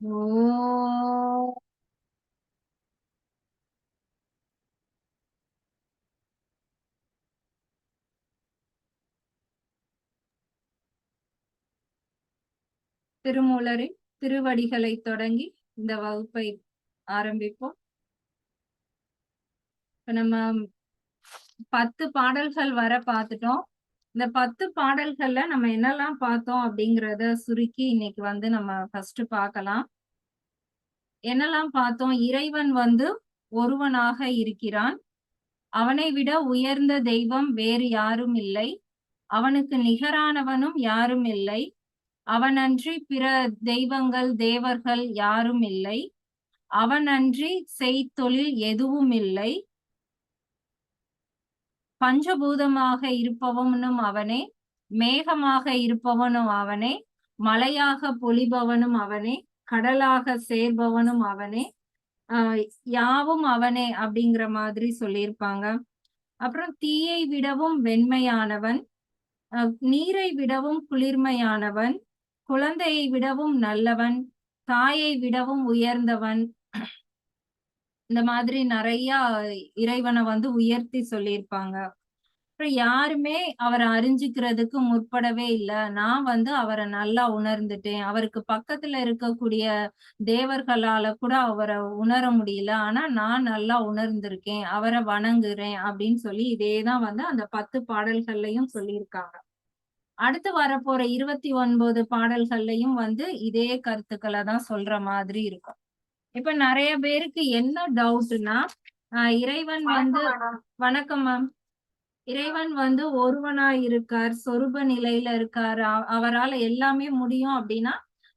ஓ திருமூலரின் திருவடிகளை தொடங்கி இந்த வகுப்பை ஆரம்பிப்போம். இப்ப நம்ம 10 பாடல்கள் வர பார்த்துட்டோம். இந்த 10 பாடல்கள்ல நம்ம என்னெல்லாம் பார்த்தோம் அப்படிங்கிறத சுருக்கி இன்னைக்கு வந்து நம்ம ஃபர்ஸ்ட் பார்க்கலாம். என்னெல்லாம் பார்த்தோம்? இறைவன் வந்து ஒருவனாக இருக்கிறான். அவனை விட உயர்ந்த தெய்வம் வேறு யாரும் இல்லை. அவனுக்கு நிகரானவனும் யாரும் இல்லை. அவனன்றி பிற தெய்வங்கள், தேவர்கள் யாரும் இல்லை. அவனன்றி செய்தொழில் எதுவும் இல்லை. பஞ்சபூதமாக இருப்பவனும் அவனே, மேகமாக இருப்பவனும் அவனே, மலையாக பொழிபவனும் அவனே, கடலாக சேர்பவனும் அவனே, யாவும் அவனே அப்படிங்கிற மாதிரி சொல்லியிருப்பாங்க. அப்புறம் தீயை விடவும் வெண்மையானவன், நீரை விடவும் குளிர்மையானவன், குழந்தையை விடவும் நல்லவன், தாயை விடவும் உயர்ந்தவன். இந்த மாதிரி நிறைய இறைவனை வந்து உயர்த்தி சொல்லியிருப்பாங்க. அப்புறம் யாருமே அவரை அறிஞ்சுக்கிறதுக்கு முற்படவே இல்ல. நான் வந்து அவரை நல்லா உணர்ந்துட்டேன். அவருக்கு பக்கத்துல இருக்கக்கூடிய தேவர்களால கூட அவரை உணர முடியல. ஆனா நான் நல்லா உணர்ந்திருக்கேன். அவரை வணங்குறேன் அப்படின்னு சொல்லி இதேதான் வந்து அந்த 10 பாடல்கள்லயும் சொல்லியிருக்காங்க. அடுத்து வரப்போற 29 பாடல்கள்லயும் வந்து இதே கருத்துக்களை தான் சொல்ற மாதிரி இருக்கும். இப்ப நிறைய பேருக்கு என்ன டவுட்னா, இறைவன் வந்து வணக்கம் மேம். இறைவன் வந்து ஒருவனா இருக்கார், சொரூப நிலையில இருக்காரு. அவரால எல்லாமே முடியும் அப்படின்னா,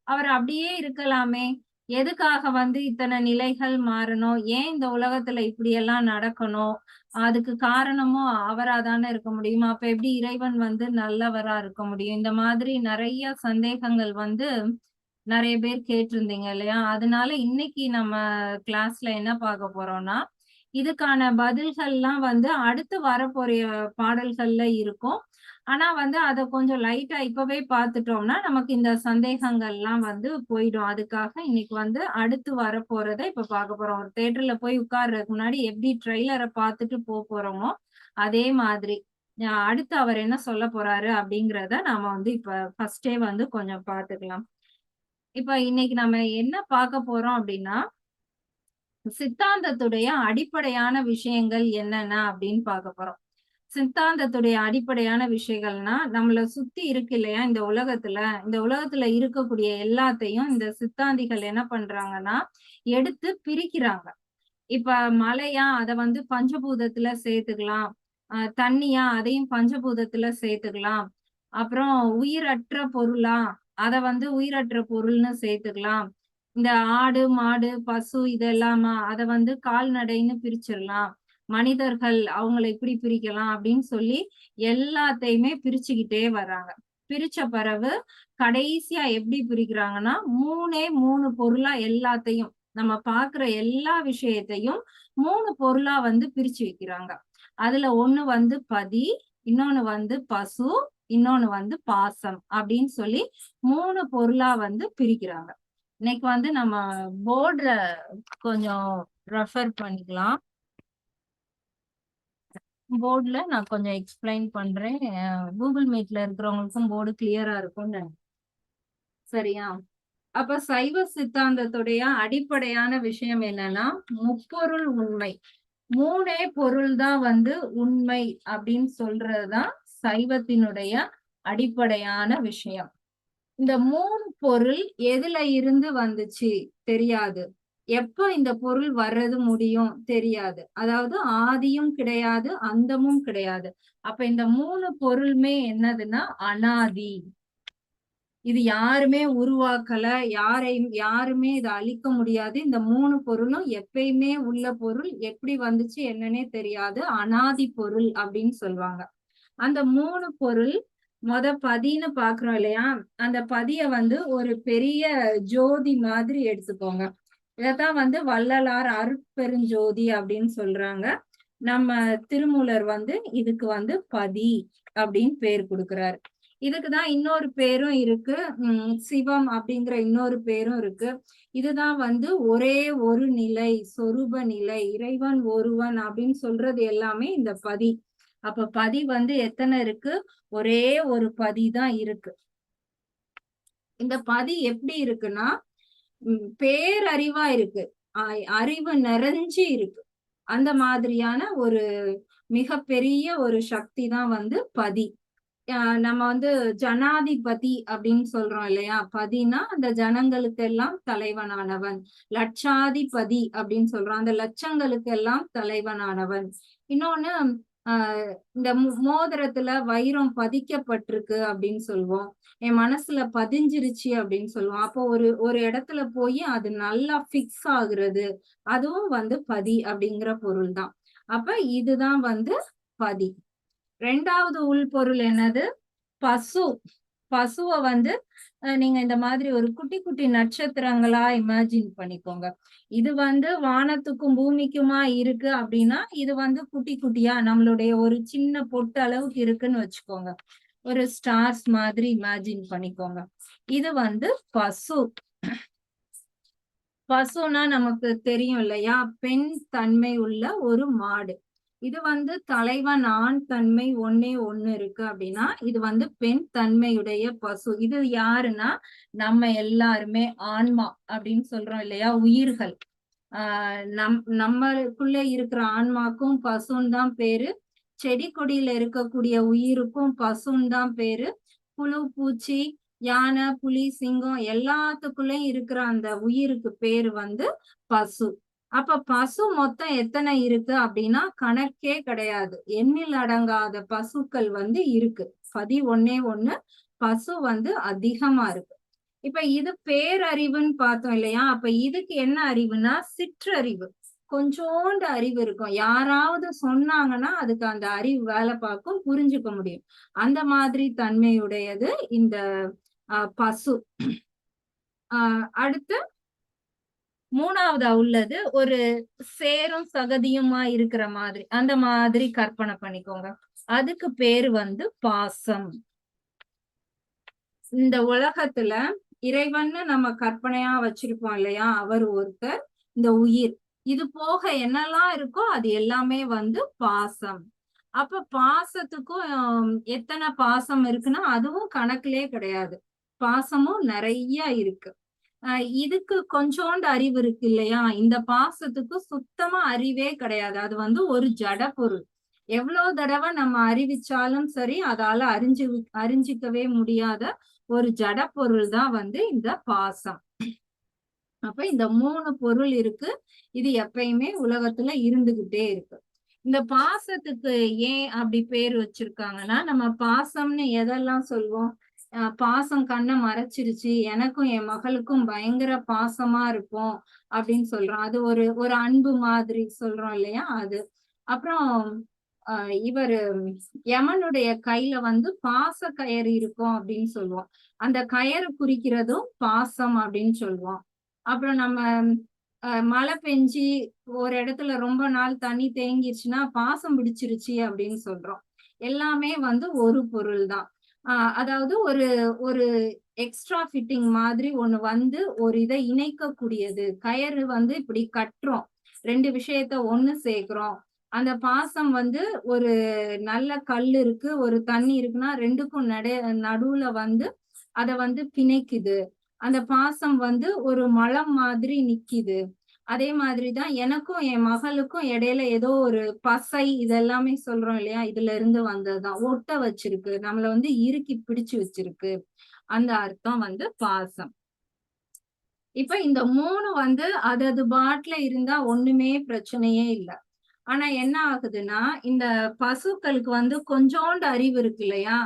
அவர் அப்படியே இருக்கலாமே. எதுக்காக வந்து இத்தனை நிலைகள் மாறணும்? ஏன் இந்த உலகத்துல இப்படியெல்லாம் நடக்கணும்? அதுக்கு காரணமும் அவரா தானே இருக்க முடியும். அப்ப எப்படி இறைவன் வந்து நல்லவரா இருக்க முடியும்? இந்த மாதிரி நிறைய சந்தேகங்கள் வந்து நிறைய பேர் கேட்டிருந்தீங்க இல்லையா? அதனால இன்னைக்கு நம்ம கிளாஸ்ல என்ன பார்க்க போறோம்னா, இதுக்கான பதில்கள்லாம் வந்து அடுத்து வரப்போற பாடல்கள்ல இருக்கும். ஆனா வந்து அத கொஞ்சம் லைட்டா இப்பவே பார்த்துட்டோம்னா, நமக்கு இந்த சந்தேகங்கள்லாம் வந்து போயிடும். அதுக்காக இன்னைக்கு வந்து அடுத்து வரப்போறத இப்ப பார்க்க போறோம். ஒரு தியேட்டர்ல போய் உட்கார்றதுக்கு முன்னாடி எப்படி ட்ரெய்லர பார்த்துட்டு போறோமோ, அதே மாதிரி அடுத்து அவர் என்ன சொல்லப் போறாரு அப்படிங்கிறத நாம வந்து இப்ப ஃபர்ஸ்ட்டே வந்து கொஞ்சம் பார்த்துக்கலாம். இப்ப இன்னைக்கு நம்ம என்ன பார்க்க போறோம் அப்படின்னா, சித்தாந்தத்துடைய அடிப்படையான விஷயங்கள் என்னென்ன அப்படின்னு பார்க்க போறோம். சித்தாந்தத்துடைய அடிப்படையான விஷயங்கள்னா, நம்மள சுத்தி இருக்கு இல்லையா இந்த உலகத்துல, இந்த உலகத்துல இருக்கக்கூடிய எல்லாத்தையும் இந்த சித்தாந்திகள் என்ன பண்றாங்கன்னா, எடுத்து பிரிக்கிறாங்க. இப்ப மழையா அத வந்து பஞ்சபூதத்துல சேர்த்துக்கலாம். தண்ணியா அதையும் பஞ்சபூதத்துல சேர்த்துக்கலாம். அப்புறம் உயிரற்ற பொருளா, அத வந்து உயிரற்ற பொருள்னு சேர்த்துக்கலாம். இந்த ஆடு, மாடு, பசு இதெல்லாமா அத வந்து கால்நடைன்னு பிரிச்சிரலாம். மனிதர்கள் அவங்கள இப்படி பிரிக்கலாம் அப்படின்னு சொல்லி எல்லாத்தையுமே பிரிச்சுக்கிட்டே வர்றாங்க. பிரிச்ச பிறகு கடைசியா எப்படி பிரிக்கிறாங்கன்னா, 3 பொருளா எல்லாத்தையும் நம்ம பார்க்கிற எல்லா விஷயத்தையும் 3 பொருளா வந்து பிரிச்சு வைக்கிறாங்க. அதுல ஒண்ணு வந்து பதி, இன்னொன்னு வந்து பசு, இன்னொன்னு வந்து பாசம் அப்படின்னு சொல்லி 3 பொருளா வந்து பிரிக்கிறாங்க. இன்னைக்கு வந்து நம்ம போர்டுல கொஞ்சம் ரெஃபர் பண்ணிக்கலாம். போர்டுல நான் கொஞ்சம் எக்ஸ்பிளைன் பண்றேன். கூகுள் மீட்ல இருக்கிறவங்களுக்கும் போர்டு கிளியரா இருக்கும்னு சரியா? அப்ப சைவ சித்தாந்தத்துடைய அடிப்படையான விஷயம் என்னன்னா, முப்பொருள் உண்மை. 3 பொருள் தான் வந்து உண்மை அப்படின்னு சொல்றதுதான் சைவத்தினுடைய அடிப்படையான விஷயம். இந்த 3 பொருள் எதுல இருந்து வந்துச்சு தெரியாது. எப்ப இந்த பொருள் வர்றது முடியும் தெரியாது. அதாவது ஆதியும் கிடையாது, அந்தமும் கிடையாது. அப்ப இந்த 3 பொருளுமே என்னதுன்னா அனாதி. இது யாருமே உருவாக்கல. யாருமே இத அழிக்க முடியாது. இந்த 3 பொருளும் எப்பயுமே உள்ள பொருள். எப்படி வந்துச்சு என்னன்னே தெரியாது. அனாதி பொருள் அப்படின்னு சொல்லுவாங்க. அந்த 3 பொருள் பதின்னு பாக்குறோம் இல்லையா? அந்த பதிய வந்து ஒரு பெரிய ஜோதி மாதிரி எடுத்துக்கோங்க. இதத்தான் வந்து வள்ளலார் அருட்பெருஞ்சோதி அப்படின்னு சொல்றாங்க. நம்ம திருமூலர் வந்து இதுக்கு வந்து பதி அப்படின்னு பேர் கொடுக்கிறாரு. இதுக்குதான் இன்னொரு பேரும் இருக்கு. சிவம் அப்படிங்கிற இன்னொரு பேரும் இருக்கு. இதுதான் வந்து ஒரே ஒரு நிலை, சொரூப நிலை, இறைவன் ஒருவன் அப்படின்னு சொல்றது எல்லாமே இந்த பதி. அப்ப பதி வந்து எத்தனை இருக்கு? ஒரே ஒரு பதி தான் இருக்கு. இந்த பதி எப்படி இருக்குன்னா பேரறிவா இருக்கு. அறிவு நிறைஞ்சு இருக்கு. அந்த மாதிரியான ஒரு மிகப்பெரிய ஒரு சக்தி தான் வந்து பதி. நம்ம வந்து ஜனாதிபதி அப்படின்னு சொல்றோம் இல்லையா? பதினா அந்த ஜனங்களுக்கு எல்லாம் தலைவனானவன். லட்சாதிபதி அப்படின்னு சொல்றோம். அந்த லட்சங்களுக்கு எல்லாம் தலைவனானவன். இன்னொன்னு இந்த மோதிரத்துல வைரம் பதிக்கப்பட்டிருக்கு அப்படின்னு சொல்லுவோம். என் மனசுல பதிஞ்சிருச்சு அப்படின்னு சொல்லுவோம். அப்போ ஒரு ஒரு இடத்துல போய் அது நல்லா பிக்ஸ் ஆகுறது, அதுவும் வந்து பதி அப்படிங்கிற பொருள் தான். அப்ப இதுதான் வந்து பதி. 2வது உள்பொருள் என்னது? பசு. பசுவ வந்து நீங்க இந்த மாதிரி ஒரு குட்டி குட்டி நட்சத்திரங்களா இமேஜின் பண்ணிக்கோங்க. இது வந்து வானத்துக்கும் பூமிக்குமா இருக்கு அப்படின்னா இது வந்து குட்டி குட்டியா நம்மளுடைய ஒரு சின்ன பொட்டு அளவுக்கு இருக்குன்னு வச்சுக்கோங்க. ஒரு ஸ்டார்ஸ் மாதிரி இமேஜின் பண்ணிக்கோங்க. இது வந்து பசு. பசுனா நமக்கு தெரியும் இல்லையா? பெண் தன்மை உள்ள ஒரு மாடு. இது வந்து தலைவன் ஆண் தன்மை ஒண்ணே ஒண்ணு இருக்கு அப்படின்னா இது வந்து பெண் தன்மையுடைய பசு. இது யாருன்னா நம்ம எல்லாருமே ஆன்மா அப்படின்னு சொல்றோம் இல்லையா? உயிர்கள். நம்மளுக்குள்ள இருக்கிற ஆன்மாக்கும் பசுன்னு தான் பேரு. செடி கொடியில இருக்கக்கூடிய உயிருக்கும் பசுன்னு தான் பேரு. புழு பூச்சி யானை புலி சிங்கம் எல்லாத்துக்குள்ளயும் இருக்கிற அந்த உயிருக்கு பேரு வந்து பசு. அப்ப பசு மொத்தம் எத்தனை இருக்கு அப்படின்னா கணக்கே கிடையாது. எண்ணில் அடங்காத பசுக்கள் வந்து இருக்கு. பதி ஒண்ணே ஒண்ணு, பசு வந்து அதிகமா இருக்கு. இப்ப இது பேரறிவுன்னு பார்த்தோம் இல்லையா? அப்ப இதுக்கு என்ன அறிவுனா சிற்றறிவு. கொஞ்சோண்டு அறிவு இருக்கும். யாராவது சொன்னாங்கன்னா அதுக்கு அந்த அறிவு வேலை பார்க்கும், புரிஞ்சுக்க முடியும். அந்த மாதிரி தன்மையுடையது இந்த பசு. அடுத்து 3வதா உள்ளது ஒரு சேரும் சகதியுமா இருக்கிற மாதிரி. அந்த மாதிரி கற்பனை பண்ணிக்கோங்க. அதுக்கு பேரு வந்து பாசம். இந்த உலகத்துல இறைவன்னு நம்ம கற்பனையா வச்சிருப்போம் இல்லையா? அவர் ஒருத்தர், இந்த உயிர். இது போக என்னெல்லாம் இருக்கோ அது எல்லாமே வந்து பாசம். அப்ப பாசத்துக்கும் எத்தனை பாசம் இருக்குன்னா அதுவும் கணக்குலயே கிடையாது. பாசமும் நிறைய இருக்கு. இதுக்கு கொஞ்சோண்டு அறிவு இருக்கு இல்லையா? இந்த பாசத்துக்கு சுத்தமா அறிவே கிடையாது. அது வந்து ஒரு ஜட பொருள். எவ்வளவு தடவை நம்ம அறிவிச்சாலும் சரி அதால அறிஞ்சிக்கவே முடியாத ஒரு ஜட பொருள் தான் வந்து இந்த பாசம். அப்ப இந்த 3 பொருள் இருக்கு. இது எப்பயுமே உலகத்துல இருந்துகிட்டே இருக்கு. இந்த பாசத்துக்கு ஏன் அப்படி பேர் வச்சிருக்காங்கன்னா நம்ம பாசம்னு எதெல்லாம் சொல்வோம்? பாசம் கண்ணை மறைச்சிருச்சு, எனக்கும் என் மகளுக்கும் பயங்கர பாசமா இருப்போம் அப்படின்னு சொல்றோம். அது ஒரு ஒரு அன்பு மாதிரி சொல்றோம் இல்லையா? அது. அப்புறம் இவரு யமனுடைய கையில வந்து பாச கயறு இருக்கும் அப்படின்னு சொல்லுவோம். அந்த கயறு குறிக்கிறதும் பாசம் அப்படின்னு சொல்லுவோம். அப்புறம் நம்ம மழை பெஞ்சு ஒரு இடத்துல ரொம்ப நாள் தண்ணி தேங்கிருச்சுன்னா பாசம் பிடிச்சிருச்சு அப்படின்னு சொல்றோம். எல்லாமே வந்து ஒரு பொருள் தான். அதாவது ஒரு ஒரு எக்ஸ்ட்ரா ஃபிட்டிங் மாதிரி ஒண்ணு வந்து ஒரு இதை இணைக்கக்கூடியது. கயறு வந்து இப்படி கட்டுறோம். 2 விஷயத்த ஒண்ணு சேர்க்கிறோம். அந்த பாசம் வந்து ஒரு நல்ல கல் இருக்கு, ஒரு தண்ணி இருக்குன்னா 2க்கும் நடுவுல வந்து அத வந்து பிணைக்குது. அந்த பாசம் வந்து ஒரு மலம் மாதிரி நிக்குது. அதே மாதிரிதான் எனக்கும் என் மகளுக்கும் இடையில ஏதோ ஒரு பசை இதெல்லாமே சொல்றோம் இல்லையா? இதுல இருந்து வந்ததுதான். ஒட்ட வச்சிருக்கு. நம்மள வந்து இறுக்கி பிடிச்சு வச்சிருக்கு. அந்த அர்த்தம் வந்து பாசம். இப்ப இந்த 3 வந்து அதது பாட்டுல இருந்தா ஒண்ணுமே பிரச்சனையே இல்ல. ஆனா என்ன ஆகுதுன்னா, இந்த பசுக்களுக்கு வந்து கொஞ்சோண்டு அறிவு இருக்கு இல்லையா?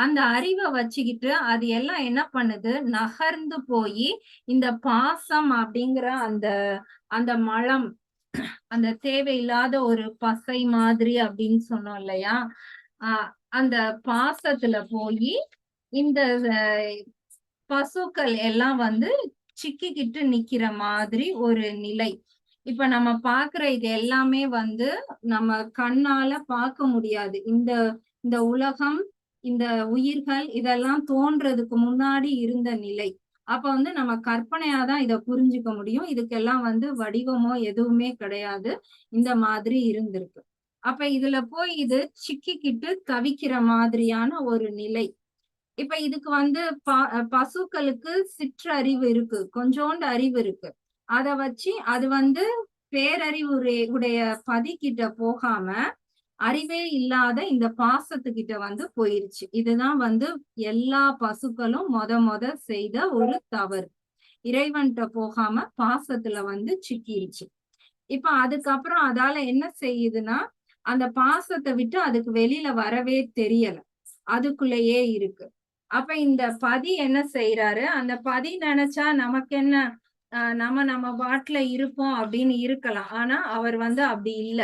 அந்த அறிவை வச்சுக்கிட்டு அது எல்லாம் என்ன பண்ணுது? நகர்ந்து போய் இந்த பாசம் அப்படிங்கிற அந்த அந்த மலம், அந்த தேவையில்லாத ஒரு பசை மாதிரி அப்படின்னு சொன்னோம் இல்லையா? அந்த பாசத்துல போய் இந்த பசுக்கள் எல்லாம் வந்து சிக்கிக்கிட்டு நிக்கிற மாதிரி ஒரு நிலை. இப்ப நம்ம பாக்குற இது எல்லாமே வந்து நம்ம கண்ணால பார்க்க முடியாது. இந்த இந்த உலகம் இந்த உயிர்கள் இதெல்லாம் தோன்றதுக்கு முன்னாடி இருந்த நிலை. அப்ப வந்து நம்ம கற்பனையாதான் இத புரிஞ்சுக்க முடியும். இதுக்கெல்லாம் வந்து வடிவமோ எதுவுமே கிடையாது. இந்த மாதிரி இருந்திருக்கு. அப்ப இதுல போய் இது சிக்கிக்கிட்டு தவிக்கிற மாதிரியான ஒரு நிலை. இப்ப இதுக்கு வந்து பசுக்களுக்கு சிற்றறிவு இருக்கு. கொஞ்சோண்டு அறிவு இருக்கு. அத வச்சு அது வந்து பேரறிவு உடைய பதிக்கிட்ட போகாம, அறிவே இல்லாத இந்த பாசத்துக்கிட்ட வந்து போயிருச்சு. இதுதான் வந்து எல்லா பசுக்களும் மொத செய்த ஒரு தவறு. இறைவன்ட்ட போகாம பாசத்துல வந்து சிக்கிருச்சு. இப்ப அதுக்கப்புறம் அதால என்ன செய்யுதுன்னா, அந்த பாசத்தை விட்டு அதுக்கு வெளியில வரவே தெரியல. அதுக்குள்ளேயே இருக்கு. அப்ப இந்த பதி என்ன செய்யறாரு, அந்த பதி நினைச்சா நமக்கு என்ன, நம்ம பாட்டுல இருப்போம் அப்படின்னு இருக்கலாம். ஆனா அவர் வந்து அப்படி இல்ல.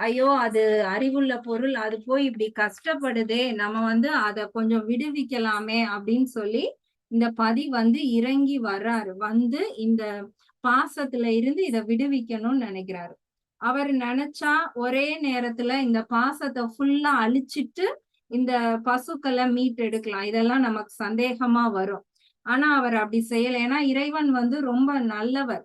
ஐயோ அது அறிவுள்ள பொருள், அது போய் இப்படி கஷ்டப்படுதே, நம்ம வந்து அத கொஞ்சம் விடுவிக்கலாமே அப்படின்னு சொல்லி இந்த பதி வந்து இறங்கி வர்றாரு. வந்து இந்த பாசத்துல இருந்து இத விடுவிக்கணும்னு நினைக்கிறாரு. அவர் நினைச்சா ஒரே நேரத்துல இந்த பாசத்தை ஃபுல்லா அழிச்சிட்டு இந்த பசுக்களை மீட்டெடுக்கலாம். இதெல்லாம் நமக்கு சந்தேகமா வரும். ஆனா அவர் அப்படி செய்யல. ஏன்னா இறைவன் வந்து ரொம்ப நல்லவர்.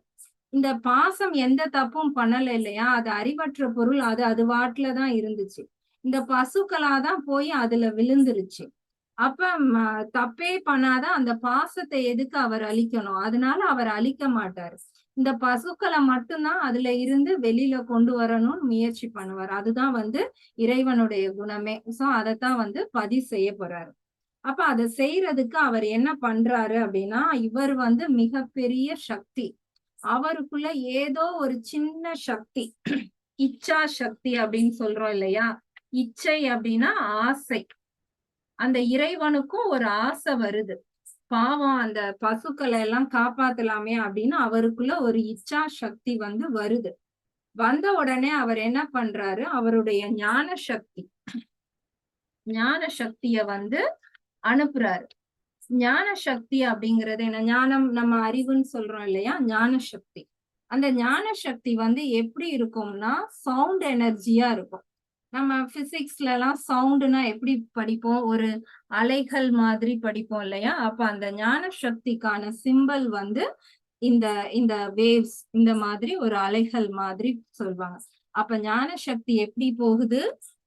இந்த பாசம் எந்த தப்பும் பண்ணல இல்லையா? அது அறிவற்ற பொருள். அது வாட்டுலதான் இருந்துச்சு. இந்த பசுக்களாதான் போய் அதுல விழுந்துருச்சு. அப்ப தப்பே பண்ணாத அந்த பாசத்தை எதுக்கு அவர் அழிக்கணும்? அதனால அவர் அழிக்க மாட்டாரு. இந்த பசுக்களை மட்டும்தான் அதுல இருந்து வெளியில கொண்டு வரணும்னு முயற்சி பண்ணுவார். அதுதான் வந்து இறைவனுடைய குணமே. சோ அதத்தான் வந்து பதி செய்ய போறாரு. அப்ப அதை செய்யறதுக்கு அவர் என்ன பண்றாரு அப்படின்னா, இவர் வந்து மிகப்பெரிய சக்தி. அவருக்குள்ள ஏதோ ஒரு சின்ன சக்தி, இச்சா சக்தி அப்படின்னு சொல்றோம் இல்லையா? இச்சை அப்படின்னா ஆசை. அந்த இறைவனுக்கும் ஒரு ஆசை வருது. பாவம் அந்த பசுக்களை எல்லாம் காப்பாத்தலாமே அப்படின்னு அவருக்குள்ள ஒரு இச்சா சக்தி வந்து வருது. வந்த உடனே அவர் என்ன பண்றாரு, அவருடைய ஞான சக்திய வந்து அனுப்புறாரு. ஞான சக்தி அப்படிங்கிறது என்ன? ஞானம் நம்ம அறிவுன்னு சொல்றோம் இல்லையா? ஞான சக்தி. அந்த ஞான சக்தி வந்து எப்படி இருக்கும்னா சவுண்ட் எனர்ஜியா இருக்கும். நம்ம பிசிக்ஸ்ல எல்லாம் சவுண்ட்னா எப்படி படிப்போம்? ஒரு அலைகள் மாதிரி படிப்போம் இல்லையா? அப்ப அந்த ஞான சக்திக்கான சிம்பல் வந்து இந்த இந்த வேவ்ஸ், இந்த மாதிரி ஒரு அலைகள் மாதிரி சொல்வாங்க. அப்ப ஞான சக்தி எப்படி போகுது?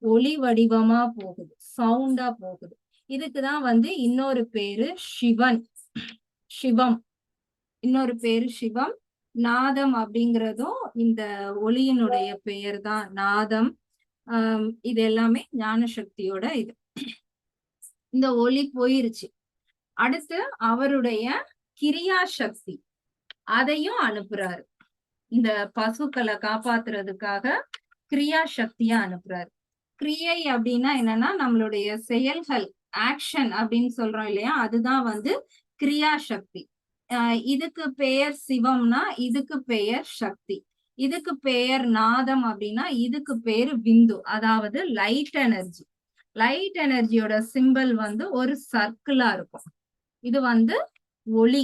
ஒளி வடிவமா போகுது, சவுண்டா போகுது. இதுக்குதான் வந்து இன்னொரு பேரு சிவம். இன்னொரு பேரு சிவம். நாதம் அப்படிங்கிறதும் இந்த ஒளியினுடைய பெயர் தான் நாதம். இது எல்லாமே ஞான சக்தியோட இது. இந்த ஒளி போயிருச்சு. அடுத்து அவருடைய கிரியா சக்தி, அதையும் அனுப்புறாரு. இந்த பசுக்களை காப்பாத்துறதுக்காக கிரியா சக்தியா அனுப்புறாரு. கிரியை அப்படின்னா என்னன்னா நம்மளுடைய செயல்கள், ஆக்ஷன் அப்படின்னு சொல்றோம் இல்லையா? அதுதான் வந்து கிரியா சக்தி. இதுக்கு பெயர் சிவம்னா இதுக்கு பெயர் சக்தி. இதுக்கு பெயர் நாதம் அப்படின்னா இதுக்கு பேரு விந்து, அதாவது லைட் எனர்ஜி. லைட் எனர்ஜியோட சிம்பல் வந்து ஒரு சர்க்கிளா இருக்கும். இது வந்து ஒளி.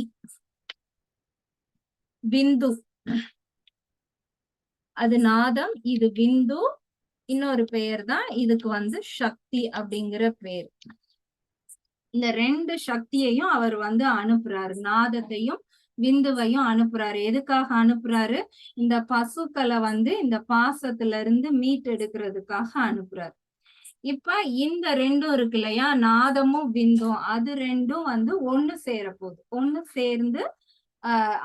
விந்து அது நாதம், இது விந்து. இன்னொரு பெயர் தான் இதுக்கு வந்து சக்தி அப்படிங்கிற பேர். இந்த ரெண்டு சக்தியையும் அவர் வந்து அனுப்புறாரு. நாதத்தையும் விந்துவையும் அனுப்புறாரு. எதுக்காக அனுப்புறாரு? இந்த பசுக்களை வந்து இந்த பாசத்துல இருந்து மீட்டெடுக்கிறதுக்காக அனுப்புறாரு. இப்ப இந்த ரெண்டும் இருக்கு இல்லையா? நாதமும் விந்தும், அது ரெண்டும் வந்து ஒண்ணு சேர போகுது. ஒண்ணு சேர்ந்து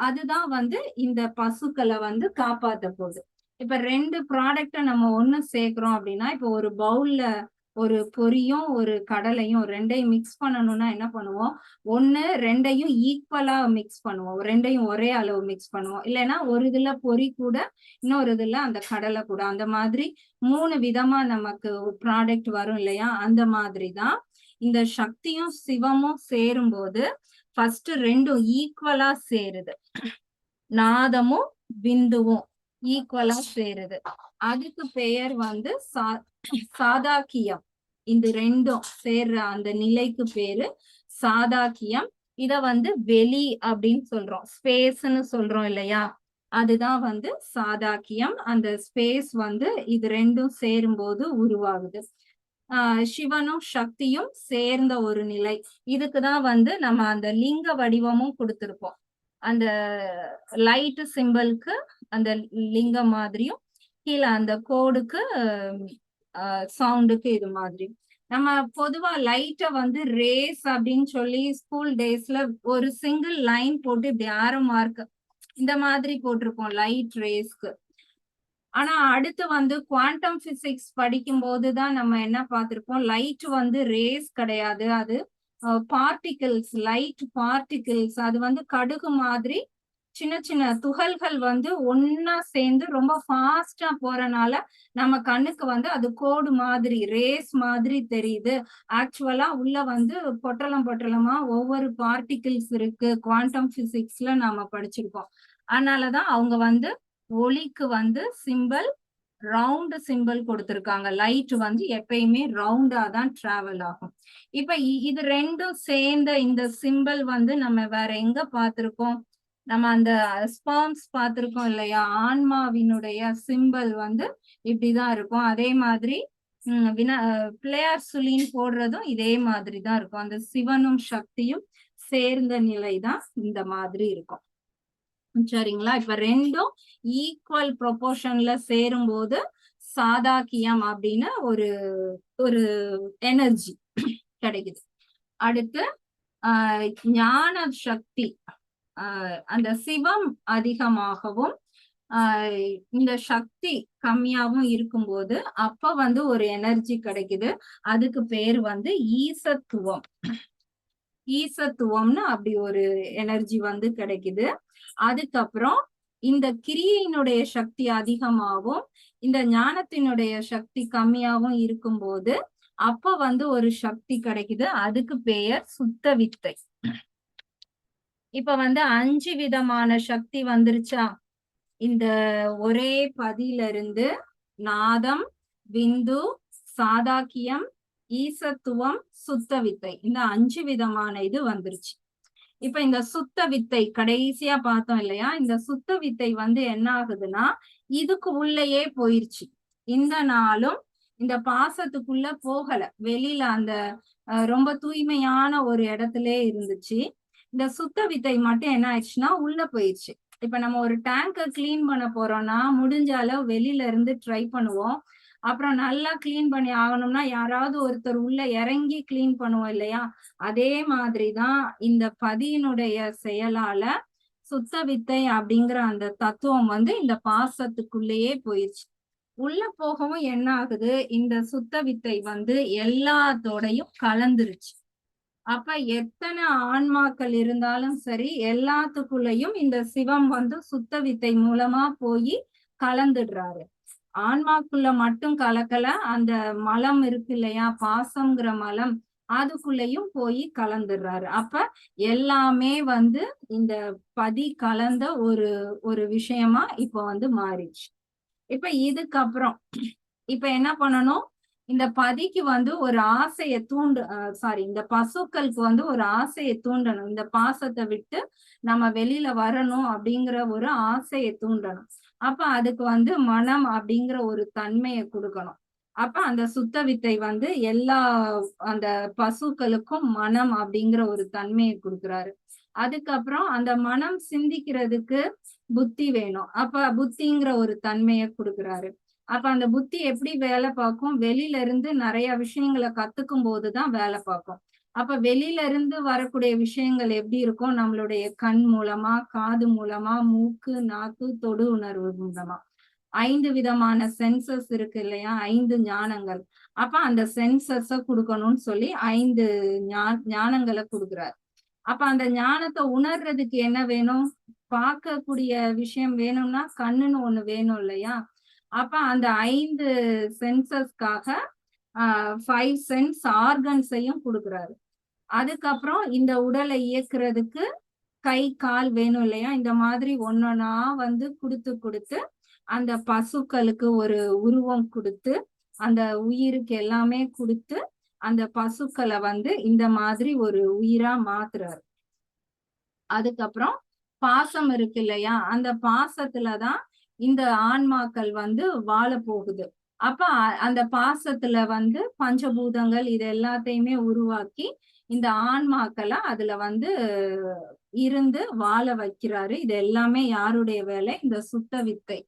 அதுதான் வந்து இந்த பசுக்களை வந்து காப்பாத்த போகுது. இப்ப ரெண்டு ப்ராடக்ட நம்ம ஒண்ணு சேர்க்கிறோம் அப்படின்னா, இப்ப ஒரு பவுல்ல ஒரு பொரியும் ஒரு கடலையும் ரெண்டையும் மிக்ஸ் பண்ணணும்னா என்ன பண்ணுவோம்? ஒண்ணு ரெண்டையும் ஈக்குவலா மிக்ஸ் பண்ணுவோம். ரெண்டையும் ஒரே அளவு மிக்ஸ் பண்ணுவோம். இல்லைன்னா ஒரு இதுல பொரி கூட, இன்னொரு இதுல அந்த கடலை கூட. அந்த மாதிரி 3 விதமா நமக்கு ப்ராடக்ட் வரும் இல்லையா? அந்த மாதிரிதான் இந்த சக்தியும் சிவமும் சேரும்போது ஃபர்ஸ்ட் ரெண்டும் ஈக்குவலா சேருது. நாதமும் விந்துவும் ஈக்குவலா சேருது. அதுக்கு பெயர் வந்து சாதாக்கியம். இந்த ரெண்டும் சேர்ற அந்த நிலைக்கு பேரு சாதாக்கியம். இத வந்து வெளி அப்படின்னு சொல்றோம், ஸ்பேஸ்ன்னு சொல்றோம் இல்லையா? அதுதான் வந்து சாதாக்கியம். அந்த ஸ்பேஸ் வந்து இது ரெண்டும் சேரும்போது உருவாகுது. சிவனும் சக்தியும் சேர்ந்த ஒரு நிலை. இதுக்குதான் வந்து நம்ம அந்த லிங்க வடிவமும் கொடுத்திருப்போம். அந்த லைட் சிம்பிளுக்கு அந்த லிங்கம் மாதிரியும், கீழே அந்த கோடுக்கு சவுண்டுக்கு இது மாதிரி. நம்ம பொதுவா லைட்ட வந்து ரேஸ் அப்படின்னு சொல்லி ஸ்கூல் டேஸ்ல ஒரு சிங்கிள் லைன் போட்டு இப்படி ஆரோ மார்க் இந்த மாதிரி போட்டிருப்போம் லைட் ரேஸ்க்கு. ஆனா அடுத்து வந்து குவாண்டம் பிசிக்ஸ் படிக்கும் போதுதான் நம்ம என்ன பார்த்திருப்போம், லைட் வந்து ரேஸ் கிடையாது, அது பார்ட்டிகிள்ஸ், லைட் பார்ட்டிகிள்ஸ். அது வந்து கடுகு மாதிரி சின்ன சின்ன துகள்கள் வந்து ஒன்னா சேர்ந்து ரொம்ப ஃபாஸ்டா போறனால நம்ம கண்ணுக்கு வந்து அது கோடு மாதிரி ரேஸ் மாதிரி தெரியுது. ஆக்சுவலா உள்ள வந்து பொட்டலம் பொட்டலமா ஒவ்வொரு பார்ட்டிகிள்ஸ் இருக்கு. குவாண்டம் பிசிக்ஸ்ல நாம படிச்சிருக்கோம். அதனாலதான் அவங்க வந்து ஒளிக்கு வந்து சிம்பிள் ரவுண்ட் சிம்பிள் கொடுத்திருக்காங்க. லைட் வந்து எப்பயுமே ரவுண்டா தான் டிராவல் ஆகும். இப்ப இது ரெண்டும் சேர்ந்த இந்த சிம்பிள் வந்து நம்ம வேற எங்க பார்த்திருக்கோம்? நம்ம அந்த ஸ்பெர்ம்ஸ் பார்த்திருக்கோம் இல்லையா? ஆன்மாவினுடைய சிம்பிள் வந்து இப்படிதான் இருக்கும். அதே மாதிரி பிள்ளையார் சுழின்னு போடுறதும் இதே மாதிரிதான் இருக்கும். அந்த சிவனும் சக்தியும் சேர்ந்த நிலைதான் இந்த மாதிரி இருக்கும். சரிங்களா? இப்ப ரெண்டும் ஈக்குவல் ப்ரொபோர்ஷன்ல சேரும் போது சாதாக்கியம் அப்படின்னு ஒரு ஒரு எனர்ஜி கிடைக்குது. அடுத்து ஞான சக்தி, அந்த சிவம் அதிகமாகவும் இந்த சக்தி கம்மியாவும் இருக்கும்போது அப்ப வந்து ஒரு எனர்ஜி கிடைக்குது. அதுக்கு பேர் வந்து ஈசத்துவம். ஈசத்துவம்னு அப்படி ஒரு எனர்ஜி வந்து கிடைக்குது. அதுக்கப்புறம் இந்த கிரியையினுடைய சக்தி அதிகமாகவும் இந்த ஞானத்தினுடைய சக்தி கம்மியாவும் இருக்கும்போது அப்ப வந்து ஒரு சக்தி கிடைக்குது. அதுக்கு பெயர் சுத்த வித்தை. இப்ப வந்து 5 விதமான சக்தி வந்துருச்சா? இந்த ஒரே பதியில இருந்து நாதம், விந்து, சாதாக்கியம், ஈசத்துவம், சுத்த வித்தை, இந்த 5 விதமான இது வந்துருச்சு. இப்ப இந்த சுத்த வித்தை கடைசியா பார்த்தோம் இல்லையா? இந்த சுத்த வித்தை வந்து என்ன ஆகுதுன்னா இதுக்கு உள்ளேயே போயிருச்சு. இந்த நாளும் இந்த பாசத்துக்குள்ள போகல, வெளியில அந்த ரொம்ப தூய்மையான ஒரு இடத்துல இருந்துச்சு. இந்த சுத்த வித்தை மட்டும் என்ன ஆயிடுச்சுன்னா உள்ள போயிடுச்சு. இப்ப நம்ம ஒரு டேங்க கிளீன் பண்ண போறோம்னா முடிஞ்ச அளவு வெளியில இருந்து ட்ரை பண்ணுவோம். அப்புறம் நல்லா கிளீன் பண்ணி ஆகணும்னா யாராவது ஒருத்தர் உள்ள இறங்கி கிளீன் பண்ணுவோம் இல்லையா? அதே மாதிரிதான் இந்த பதியினுடைய செயலால சுத்த வித்தை அப்படிங்கிற அந்த தத்துவம் வந்து இந்த பாசத்துக்குள்ளேயே போயிடுச்சு. உள்ள போகவும் என்ன ஆகுது, இந்த சுத்த வித்தை வந்து எல்லாத்தோடையும் கலந்துருச்சு. அப்ப எத்தனை ஆன்மாக்கள் இருந்தாலும் சரி எல்லாத்துக்குள்ளயும் இந்த சிவம் வந்து சுத்த வித்தை மூலமா போய் கலந்துடுறாரு. ஆன்மாக்குள்ள மட்டும் கலக்கல, அந்த மலம் இருக்கு இல்லையா, பாசம்ங்கிற மலம், அதுக்குள்ளயும் போய் கலந்துடுறாரு. அப்ப எல்லாமே வந்து இந்த பதி கலந்த ஒரு ஒரு விஷயமா இப்ப வந்து மாறிடுச்சு. இப்ப இதுக்கப்புறம் இப்ப என்ன பண்ணணும், இந்த பதிக்கு வந்து ஒரு ஆசைய இந்த பசுக்களுக்கு வந்து ஒரு ஆசையை தூண்டணும். இந்த பாசத்தை விட்டு நம்ம வெளியில வரணும் அப்படிங்கிற ஒரு ஆசையை தூண்டணும். அப்ப அதுக்கு வந்து மனம் அப்படிங்கிற ஒரு தன்மையை கொடுக்கணும். அப்ப அந்த சுத்த வித்தை வந்து எல்லா அந்த பசுக்களுக்கும் மனம் அப்படிங்கிற ஒரு தன்மையை கொடுக்குறாரு. அதுக்கப்புறம் அந்த மனம் சிந்திக்கிறதுக்கு புத்தி வேணும். அப்ப புத்திங்கிற ஒரு தன்மையை கொடுக்குறாரு. அப்ப அந்த புத்தி எப்படி வேலை பார்க்கும், வெளியில இருந்து நிறைய விஷயங்களை கத்துக்கும் போதுதான் வேலை பார்க்கும். அப்ப வெளியில இருந்து வரக்கூடிய விஷயங்கள் எப்படி இருக்கும், நம்மளுடைய கண் மூலமா, காது மூலமா, மூக்கு, நாக்கு, தொடு உணர்வு மூலமா 5 விதமான சென்சஸ் இருக்கு இல்லையா, 5 ஞானங்கள். அப்ப அந்த சென்சஸ கொடுக்கணும்னு சொல்லி 5 ஞானங்களை கொடுக்குறாரு. அப்ப அந்த ஞானத்தை உணர்றதுக்கு என்ன வேணும், பார்க்கக்கூடிய விஷயம் வேணும்னா கண்ணுன்னு ஒண்ணு வேணும் இல்லையா? அப்ப அந்த 5 சென்சஸ்க்காக 5 சென்ஸ் ஆர்கன்ஸையும் கொடுக்குறாரு. அதுக்கப்புறம் இந்த உடலை இயக்குறதுக்கு கை கால் வேணும் இல்லையா? இந்த மாதிரி ஒன்னொன்னா வந்து கொடுத்து அந்த பசுக்களுக்கு ஒரு உருவம் கொடுத்து அந்த உயிருக்கு எல்லாமே கொடுத்து அந்த பசுக்களை வந்து இந்த மாதிரி ஒரு உயிரா மாத்துறாரு. அதுக்கப்புறம் பாசம் இருக்கு இல்லையா, அந்த பாசத்துலதான் இந்த ஆன்மாக்கள் வந்து வாழ போகுது. அப்ப அந்த பாசத்துல வந்து பஞ்சபூதங்கள் இது எல்லாத்தையுமே உருவாக்கி இந்த ஆன்மாக்களை அதுல வந்து இருந்து வாழ வைக்கிறாரு. இது எல்லாமே யாருடைய வேலை? இந்த சுத்த வித்தை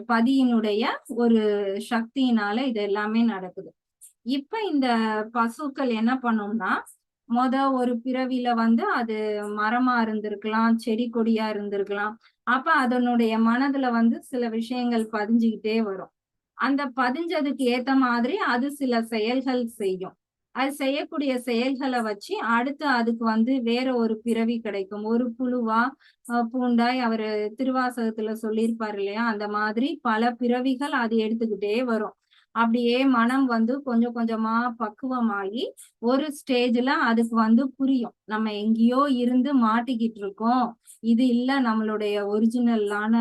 பதியினுடைய ஒரு சக்தியினால இது எல்லாமே நடக்குது. இப்ப இந்த பசுக்கள் என்ன பண்ணும்னா, ஒரு பிறவில வந்து அது மரமா இருந்திருக்கலாம், செடி கொடியா இருந்திருக்கலாம். அப்ப அதனுடைய மனதுல வந்து சில விஷயங்கள் பதிஞ்சுகிட்டே வரும். அந்த பதிஞ்சதுக்கு ஏத்த மாதிரி அது சில செயல்கள் செய்யும். அது செய்யக்கூடிய செயல்கள வச்சு அடுத்து அதுக்கு வந்து வேற ஒரு பிறவி கிடைக்கும். ஒரு புழுவா, பூண்டாய் அவரு திருவாசகத்துல சொல்லியிருப்பாரு இல்லையா? அந்த மாதிரி பல பிறவிகள் அது எடுத்துக்கிட்டே வரும். அப்படியே மனம் வந்து கொஞ்சம் கொஞ்சமா பக்குவமாகி ஒரு ஸ்டேஜ்ல அதுக்கு வந்து புரியும். நம்ம எங்கேயோ இருந்து மாட்டிக்கிட்டு இருக்கோம். இது இல்ல நம்மளுடைய ஒரிஜினலான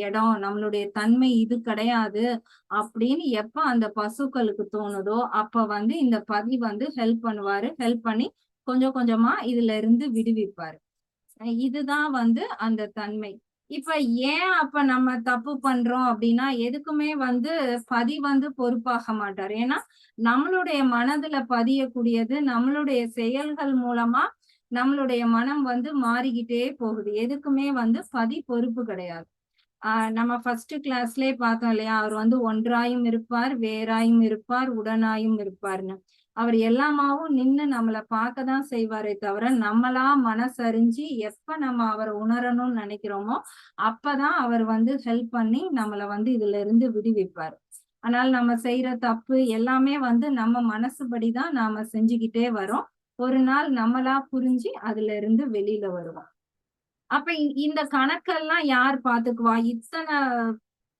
இடம். நம்மளுடைய தன்மை இது கிடையாது. அப்படின்னு எப்ப அந்த பசுக்களுக்கு தோணுதோ, அப்ப வந்து இந்த பதி வந்து ஹெல்ப் பண்ணுவாரு. ஹெல்ப் பண்ணி கொஞ்சம் கொஞ்சமா இதுல இருந்து விடுவிப்பாரு. இதுதான் வந்து அந்த தன்மை. இப்ப ஏன் அப்ப நம்ம தப்பு பண்றோம் அப்படின்னா, எதுக்குமே வந்து பதி வந்து பொறுப்பாக மாட்டாரு. ஏன்னா, நம்மளுடைய மனதுல பதியக்கூடியது, நம்மளுடைய செயல்கள் மூலமா நம்மளுடைய மனம் வந்து மாறிக்கிட்டே போகுது. எதுக்குமே வந்து பதி பொறுப்பு கிடையாது. நம்ம ஃபர்ஸ்ட் கிளாஸ்லயே பார்த்தோம் இல்லையா? அவர் வந்து ஒன்றாயும் இருப்பார், வேறாயும் இருப்பார், உடனாயும் இருப்பார்ன்னு. அவர் எல்லாமாவும் நின்னு நம்மள பார்க்க தான் செய்வாரே தவிர, நம்மளா மனசறிஞ்சு எப்ப நம்ம அவர உணரணும்னு நெனைக்கிறோமோ, அப்பதான் அவர் வந்து ஹெல்ப் பண்ணி நம்மள வந்து இதுல இருந்து விடுவிப்பாரு. ஆனால் நம்ம செய்யற தப்பு எல்லாமே வந்து நம்ம மனசுபடி தான் நாம செஞ்சுகிட்டே வரோம். ஒரு நாள் நம்மளா புரிஞ்சு அதுல இருந்து வெளியில வருவோம். அப்ப இந்த கணக்கெல்லாம் யார் பாத்துக்குவா? இத்தன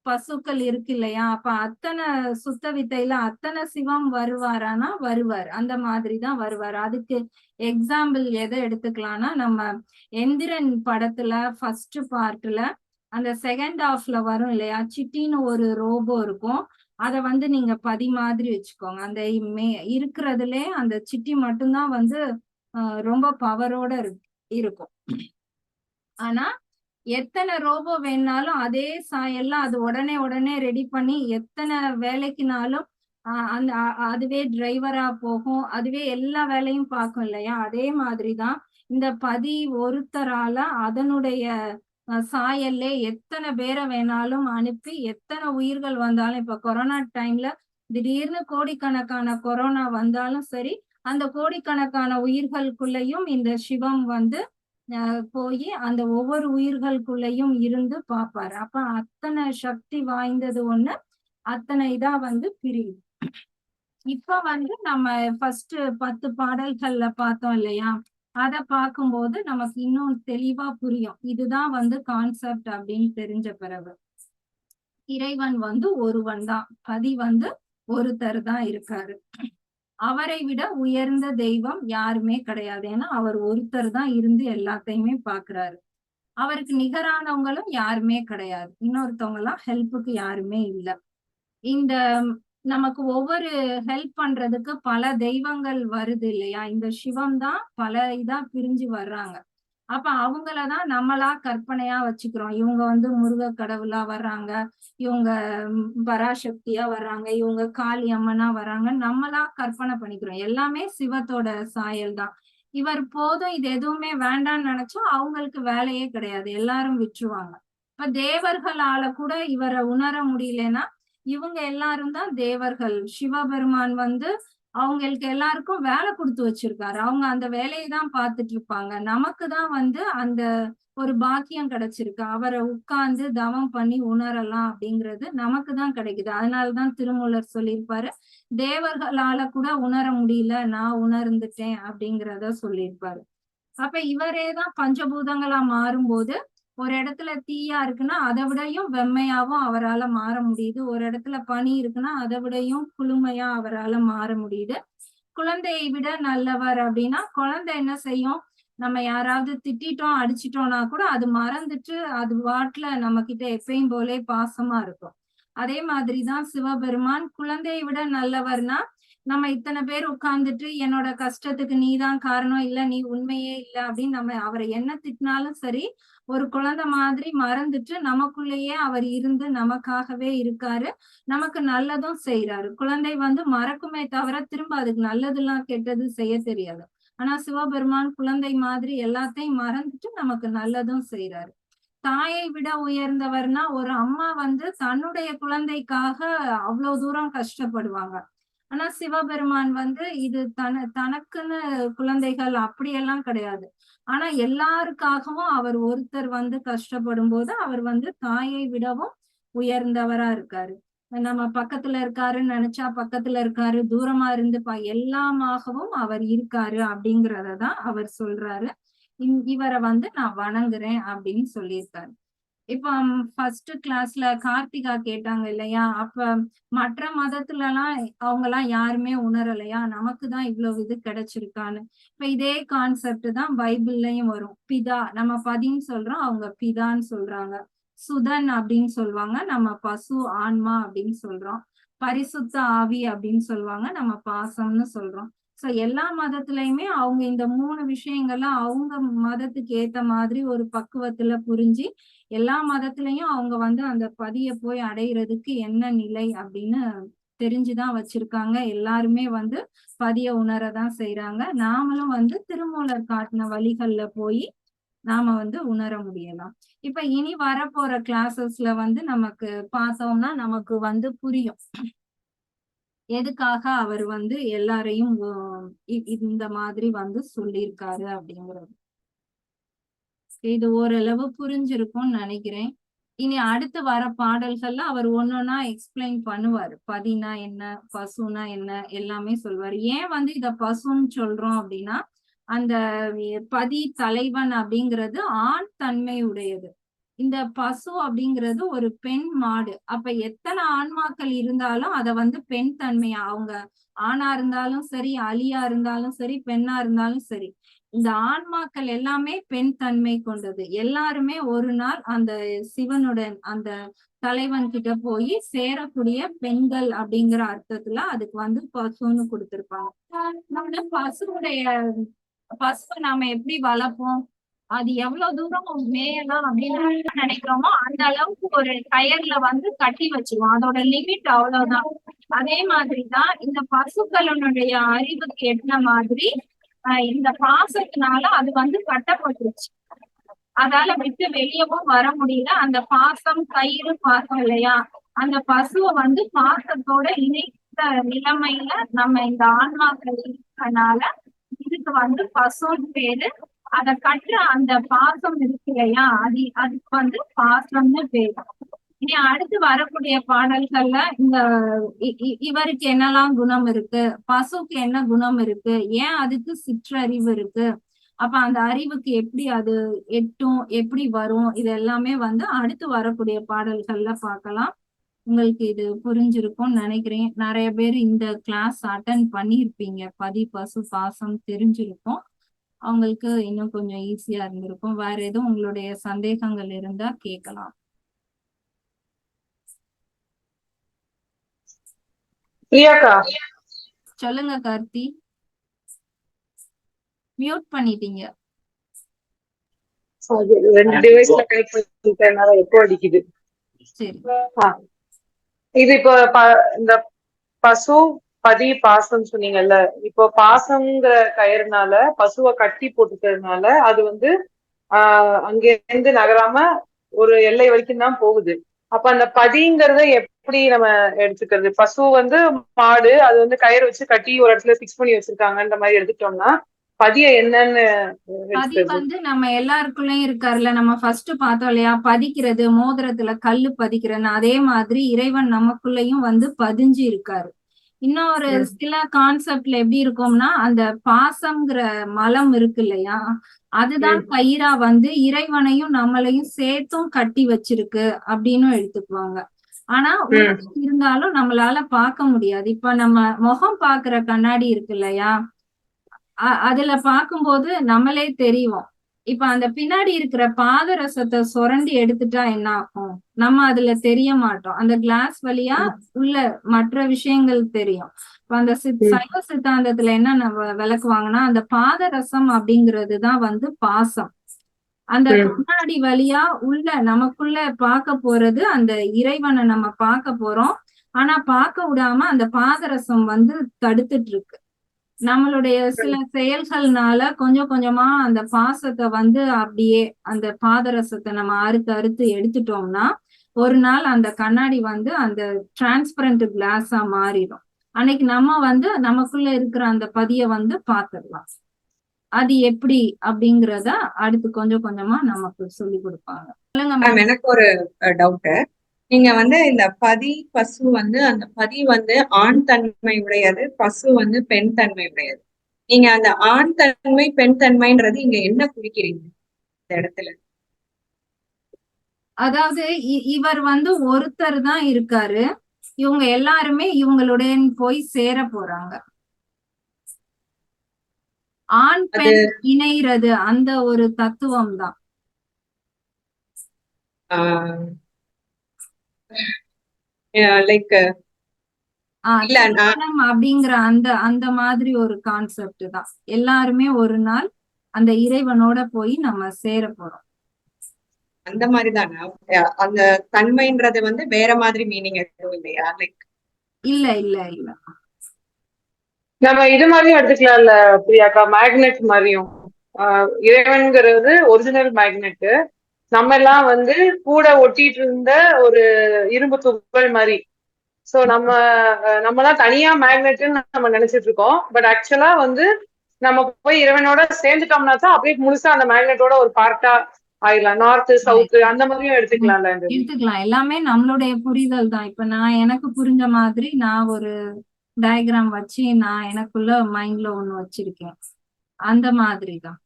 பசுக்கள் இருக்கு இல்லையா? அப்ப அத்தன சுத்த வித்தையில அத்தன சிவம் வருவாரான்னா வருவாரு. அந்த மாதிரி தான் வருவாரு. அதுக்கு எக்ஸாம்பிள் எத எடுத்துக்கலாம்னா, நம்ம எந்திரன் படத்துல ஃபர்ஸ்ட் பார்ட்ல அந்த செகண்ட் ஹாஃப்ல வரும் இல்லையா? சிட்டின்னு ஒரு ரோபோ இருக்கும். அத வந்து நீங்க பதி மாதிரி வச்சுக்கோங்க. அந்த இருக்கிறதுலே அந்த சிட்டி மட்டும் தான் வந்து ரொம்ப பவரோட இருக்கும். ஆனா, எத்தன ரோபோ வேணுனாலும் அதே சாயல்ல அது உடனே ரெடி பண்ணி எத்தன வேலைக்குனாலும் அந்த அதுவே டிரைவரா போகும். அதுவே எல்லா வேலையும் பார்க்கும் இல்லையா? அதே மாதிரி தான் இந்த பதி ஒருத்தரால அதனுடைய சாயல்லே எத்தன பேர வேணாலும் அனுப்பி, எத்தன உயிர்கள் வந்தாலும் இப்ப கொரோனா டைம்ல திடீர்னு கோடிக்கணக்கான கொரோனா வந்தாலும் சரி, அந்த கோடிக்கணக்கான உயிர்களுக்குள்ளயும் இந்த சிவம் வந்து போயி அந்த ஒவ்வொரு உயிர்களுக்குள்ளயும் இருந்து பார்ப்பாரு. அப்ப அத்தனை சக்தி வாய்ந்தது ஒண்ணு, அத்தனை இதா வந்து பிரியுது. இப்ப வந்து நம்ம ஃபர்ஸ்ட் 10 பாடல்கள்ல பார்த்தோம் இல்லையா? அத பார்க்கும்போது நமக்கு இன்னும் தெளிவா புரியும். இதுதான் வந்து கான்செப்ட் அப்படின்னு தெரிஞ்ச பிறகு. இறைவன் வந்து ஒருவன் தான். பதி வந்து ஒருத்தர் தான் இருக்காரு. அவரை விட உயர்ந்த தெய்வம் யாருமே கிடையாது. ஏன்னா அவர் ஒருத்தர் தான் இருந்து எல்லாத்தையுமே பார்க்கிறாரு. அவருக்கு நிகரானவங்களும் யாருமே கிடையாது. இன்னொருத்தவங்க எல்லாம் ஹெல்ப்புக்கு யாருமே இல்ல. இந்த நமக்கு ஒவ்வொரு ஹெல்ப் பண்றதுக்கு பல தெய்வங்கள் வருது இல்லையா? இந்த சிவம் தான் பல இதா பிரிஞ்சு வர்றாங்க. அப்ப அவங்களதான் நம்மளா கற்பனையா வச்சுக்கிறோம். இவங்க வந்து முருக கடவுளா வர்றாங்க. இவங்க பராசக்தியா வர்றாங்க. இவங்க காளி அம்மனா வர்றாங்க. நம்மளா கற்பனை பண்ணிக்கிறோம். எல்லாமே சிவத்தோட சாயல் தான். இவர் போதும் இது எதுவுமே வேண்டாம்னு நினைச்சா அவங்களுக்கு வேலையே கிடையாது. எல்லாரும் விட்டுருவாங்க. இப்ப தேவர்களால கூட இவர உணர முடியலன்னா, இவங்க எல்லாரும் தான் தேவர்கள். சிவபெருமான் வந்து அவங்களுக்கு எல்லாருக்கும் வேலை குடுத்து வச்சிருக்காரு. அவங்க அந்த வேலைய தான் பார்த்துட்டு இருப்பாங்க. நமக்கு தான் வந்து அந்த ஒரு பாக்கியம் கிடைச்சிருக்கு. அவர உட்கார்ந்து தவம் பண்ணி உணரலாம் அப்படிங்கிறது நமக்கு தான் கிடைக்குது. அதனால தான் திருமூலர் சொல்லியிருப்பாரு, தேவர்களால கூட உணர முடியல, நான் உணர்ந்துட்டேன் அப்படிங்கிறத சொல்லியிருப்பாரு. அப்ப இவரே தான் பஞ்சபூதங்களா மாறும்போது, ஒரு இடத்துல தீயா இருக்குன்னா, அத விடயும் வெம்மையாவும் அவரால மாற முடியுது. ஒரு இடத்துல பனி இருக்குன்னா, அத விடயும் குளுமையா அவரால மாற முடியுது. குழந்தையை விட நல்லவர் அப்படின்னா, குழந்தை என்ன செய்யும்? நம்ம யாராவது திட்டிட்டோம், அடிச்சிட்டோம்னா கூட அது மறந்துட்டு, அது பாட்டுல நம்மகிட்ட எப்பயும் போலே பாசமா இருக்கும். அதே மாதிரி தான் சிவபெருமான் குழந்தையை விட நல்லவர்னா, நம்ம இத்தனை பேர் உட்கார்ந்துட்டு என்னோட கஷ்டத்துக்கு நீதான் காரணம், இல்ல நீ உண்மையே இல்ல அப்படின்னு நம்ம அவரை என்ன திட்டினாலும் சரி, ஒரு குழந்தை மாதிரி மறந்துட்டு நமக்குள்ளேயே அவர் இருந்து நமக்காகவே இருக்காரு. நமக்கு நல்லதும் செய்யறாரு. குழந்தை வந்து மறக்குமே தவிர திரும்ப அதுக்கு நல்லதெல்லாம் கெட்டது செய்ய தெரியாது. ஆனா சிவபெருமான் குழந்தை மாதிரி எல்லாத்தையும் மறந்துட்டு நமக்கு நல்லதும் செய்யறாரு. தாயை விட உயர்ந்தவர்னா ஒரு அம்மா வந்து தன்னுடைய குழந்தைக்காக அவ்வளவு தூரம் கஷ்டப்படுவாங்க. ஆனா சிவபெருமான் வந்து இது தனக்குன்னு குழந்தைகள் அப்படியெல்லாம் கிடையாது. ஆனா எல்லாருக்காகவும் அவர் ஒருத்தர் வந்து கஷ்டப்படும் போது அவர் வந்து தாயை விடவும் உயர்ந்தவரா இருக்காரு. நம்ம பக்கத்துல இருக்காருன்னு நினைச்சா பக்கத்துல இருக்காரு, தூரமா இருந்து எல்லாமாகவும் அவர் இருக்காரு அப்படிங்கறதான் அவர் சொல்றாரு. இவரை வந்து நான் வணங்குறேன் அப்படின்னு சொல்லியிருக்காரு. இப்ப ஃபர்ஸ்ட் கிளாஸ்ல கார்த்திகா கேட்டாங்க இல்லையா? அப்ப மற்ற மதத்துல எல்லாம் அவங்க எல்லாம் யாருமே உணரலையா? நமக்கு தான் இவ்வளவு இது கிடைச்சிருக்கான்னு. இப்ப இதே கான்செப்ட் தான் பைபிள்லயும் வரும். பிதா நம்ம பதின்னு சொல்றோம், அவங்க பிதான்னு சொல்றாங்க. சுதன் அப்படின்னு சொல்லுவாங்க, நம்ம பசு ஆன்மா அப்படின்னு சொல்றோம். பரிசுத்த ஆவி அப்படின்னு சொல்லுவாங்க, நம்ம பாசம்னு சொல்றோம். சோ எல்லா மதத்திலயுமே அவங்க இந்த 3 விஷயங்கள்ல அவங்க மதத்துக்கு ஏத்த மாதிரி ஒரு பக்குவத்துல புரிஞ்சு எல்லா மதத்திலயும் அவங்க வந்து அந்த பதிய போய் அடையிறதுக்கு என்ன நிலை அப்படின்னு தெரிஞ்சுதான் வச்சிருக்காங்க. எல்லாருமே வந்து பதிய உணரதான் செய்யறாங்க. நாமளும் வந்து திருமூலர் காட்டின வழிகள்ல போய் நாம வந்து உணர முடியலாம். இப்ப இனி வரப்போற கிளாஸஸ்ல வந்து நமக்கு பார்த்தோம்னா நமக்கு வந்து புரியும். எதுக்காக அவர் வந்து எல்லாரையும் இந்த மாதிரி வந்து சொல்லியிருக்காரு அப்படிங்கிறது. இது ஓரளவு புரிஞ்சிருக்கும்னு நினைக்கிறேன். இனி அடுத்து வர பாடல்கள்ல அவர் ஒன்னொன்னா எக்ஸ்பிளைன் பண்ணுவாரு. பதினா என்ன, பசுனா என்ன எல்லாமே சொல்வாரு. ஏன் வந்து இத பசுன்னு சொல்றோம் அப்படின்னா, அந்த பதி தலைவன் அப்படிங்கிறது ஆண் தன்மை உடையது. இந்த பசு அப்படிங்கிறது ஒரு பெண் மாடு. அப்ப எத்தனை ஆன்மாக்கள் இருந்தாலும் அத வந்து பெண் தன்மையா அவங்க ஆணா இருந்தாலும் சரி, அலியா இருந்தாலும் சரி, பெண்ணா இருந்தாலும் சரி. இந்த ஆன்மாக்கள் எல்லாமே பெண் தன்மை கொண்டது. எல்லாருமே ஒரு நாள் அந்த சிவனுடன் அந்த தலைவன் கிட்ட போய் சேரக்கூடிய பெண்கள் அப்படிங்கிற அர்த்தத்துல அதுக்கு வந்து பசுன்னு கொடுத்திருப்பாங்க. பசுவுடைய பசுவை நாம எப்படி வளர்ப்போம்? அது எவ்வளவு தூரம் மேயலாம் அப்படின்னு நினைக்கிறோமோ அந்த அளவுக்கு ஒரு கயர்ல வந்து கட்டி வச்சிருவோம். அதோட லிமிட் அவ்வளவுதான். அதே மாதிரிதான் இந்த பசுக்களுடைய அறிவுக்கு எட்டின மாதிரி இந்த பாசத்தினால அது வந்து கட்டப்பட்டுருச்சு. அதால விட்டு வெளியவும் வர முடியல. அந்த பாசம் கயிறு பாசம் இல்லையா? அந்த பசுவை வந்து பாசத்தோட இணைத்த நிலைமையில நம்ம இந்த ஆன்மாக்கள் இருக்கனால இதுக்கு வந்து பசுன்னு பேரு. அத கட்டுற அந்த பாசம் இருக்கு இல்லையா? அதுக்கு வந்து பாசம்னு பேரு. இனி அடுத்து வரக்கூடிய பாடல்கள்ல இந்த இவருக்கு என்னெல்லாம் குணம் இருக்கு, பசுக்கு என்ன குணம் இருக்கு, ஏன் அதுக்கு சிற்றறிவு இருக்கு, அப்ப அந்த அறிவுக்கு எப்படி அது எட்டும், எப்படி வரும், இது எல்லாமே வந்து அடுத்து வரக்கூடிய பாடல்கள்ல பார்க்கலாம். உங்களுக்கு இது புரிஞ்சிருக்கும்னு நினைக்கிறேன். நிறைய பேர் இந்த கிளாஸ் அட்டன் பண்ணியிருப்பீங்க. பதி பசு பாசம் தெரிஞ்சிருக்கும். அவங்களுக்கு இன்னும் கொஞ்சம் ஈஸியா இருந்திருக்கும். வேற எதுவும் உங்களுடைய சந்தேகங்கள் இருந்தா கேட்கலாம். சொல்லுங்க கார்த்தி. மியூட் பண்ணிட்டீங்க. ரெண்டு டிவைஸ்ல கனெக்ட் பண்ணிட்டேனால எக்கோ அடிக்குது. சரி. இது இப்போ இந்த பசு பதி பாசம் சொன்னீங்கல்ல, இப்போ பாசங்கிற கயிறுனால பசுவை கட்டி போட்டுக்கிறதுனால அது வந்து அங்க இருந்து நகராம ஒரு எல்லை வரைக்கும் தான் போகுது. அப்ப அந்த பதிங்கிறத எப்படி நம்ம எடுத்துக்கிறது? பசு வந்து மாடு, அது வந்து கயிறு வச்சு கட்டி ஒரு இடத்துல பிக்ஸ் பண்ணி வச்சிருக்காங்கன்ற மாதிரி எடுத்துட்டோம்னா பதிய என்னன்னு பதி வந்து நம்ம எல்லாருக்குள்ளயும் இருக்காருல்ல. நம்ம ஃபர்ஸ்ட் பார்த்தோம் இல்லையா? பதிக்கிறது, மோதிரத்துல கல்லு பதிக்கிறேன்னு. அதே மாதிரி இறைவன் நமக்குள்ளயும் வந்து பதிஞ்சு இருக்காரு. இன்னொரு சில கான்செப்ட்ல எப்படி இருக்கும்னா, அந்த பாசம்ங்கிற மலம் இருக்கு இல்லையா? அதுதான் கயிறா வந்து இறைவனையும் நம்மளையும் சேர்த்தும் கட்டி வச்சிருக்கு அப்படின்னு எடுத்துக்குவாங்க. ஆனா இருந்தாலும் நம்மளால பார்க்க முடியாது. இப்ப நம்ம முகம் பாக்குற கண்ணாடி இருக்கு இல்லையா? அதுல பார்க்கும்போது நம்மளே தெரியும். இப்ப அந்த பின்னாடி இருக்கிற பாதரசத்தை சுரண்டி எடுத்துட்டா என்ன ஆகும்? நம்ம அதுல தெரிய மாட்டோம். அந்த கிளாஸ் வழியா உள்ள மற்ற விஷயங்கள் தெரியும். இப்ப அந்த சைவ சித்தாந்தத்துல என்ன நம்ம விளக்குவாங்கன்னா, அந்த பாதரசம் அப்படிங்கிறது தான் வந்து பாசம். அந்த கண்ணாடி வழியா உள்ள நமக்குள்ள பார்க்க போறது அந்த இறைவனை நம்ம பார்க்க போறோம். ஆனா பார்க்க விடாம அந்த பாதரசம் வந்து தடுத்துட்டு இருக்கு. நம்மளுடைய சில செயல்கள்னால கொஞ்சம் கொஞ்சமா அந்த பாசத்தை வந்து அப்படியே அந்த பாதரசத்தை நம்ம அறுத்து அறுத்து எடுத்துட்டோம்னா ஒரு நாள் அந்த கண்ணாடி வந்து அந்த டிரான்ஸ்பரண்ட் கிளாஸா மாறிடும். அன்னைக்கு நம்ம வந்து நமக்குள்ள இருக்கிற அந்த பதிய வந்து பாத்துடலாம். அது எப்படி அப்படிங்கறத அடுத்து கொஞ்சம் கொஞ்சமா நமக்கு சொல்லி கொடுப்பாங்க. எனக்கு ஒரு டவுட். நீங்க வந்து இந்த பதி பசு வந்து அந்த பதி வந்து ஆண் தன்மை உடையது, பசு வந்து பெண் தன்மை உடையது. நீங்க அந்த ஆண் தன்மை பெண் தன்மைன்றது இங்க என்ன குறிக்கிறீங்க இந்த இடத்துல? அதாவது இவர் வந்து ஒருத்தர் தான் இருக்காரு. இவங்க எல்லாருமே இவங்களுடைய போய் சேர போறாங்க. ஆண் பெண் இணைகிறது அந்த ஒரு தத்துவம் தான். லைக் அப்படிங்கிற அந்த அந்த மாதிரி ஒரு கான்செப்ட் தான். எல்லாருமே ஒரு நாள் அந்த இறைவனோட போய் நம்ம சேர போறோம். அந்த மாதிரிதானா? அந்த தன்மைன்றது வந்து வேற மாதிரி மீனிங் எதுவும் இல்லையா? லைக் இல்ல இல்ல இல்ல, நம்ம இது மாதிரியும் எடுத்துக்கலாம்ல பிரியாக்கா, மேக்னெட் மாதிரியும். இறைவன்கிறது ஒரிஜினல் மேக்னெட், நம்ம எல்லாம் வந்து கூட ஒட்டிட்டு இருந்த ஒரு இரும்பு துகள் மாதிரி. சோ நம்மலாம் தனியா மேக்னெட்னு நம்ம நினைச்சிட்டு இருக்கோம். பட் ஆக்சுவலா வந்து நம்ம போய் இறைவனோட சேர்ந்துட்டோம்னா தான் அப்படியே முழுசா அந்த மேக்னெட்டோட ஒரு பார்ட்டா ஆயிடலாம். நார்த் சவுத் அந்த மாதிரியும் எடுத்துக்கலாம்ல. எடுத்துக்கலாம். எல்லாமே நம்மளுடைய புரிதல் தான். இப்ப நான் எனக்கு புரிஞ்ச மாதிரி நான் ஒரு டயக்ராம் வச்சு நான் எனக்குள்ள மைண்ட்ல ஒண்ணு வச்சிருக்கேன். அந்த மாதிரி தான்.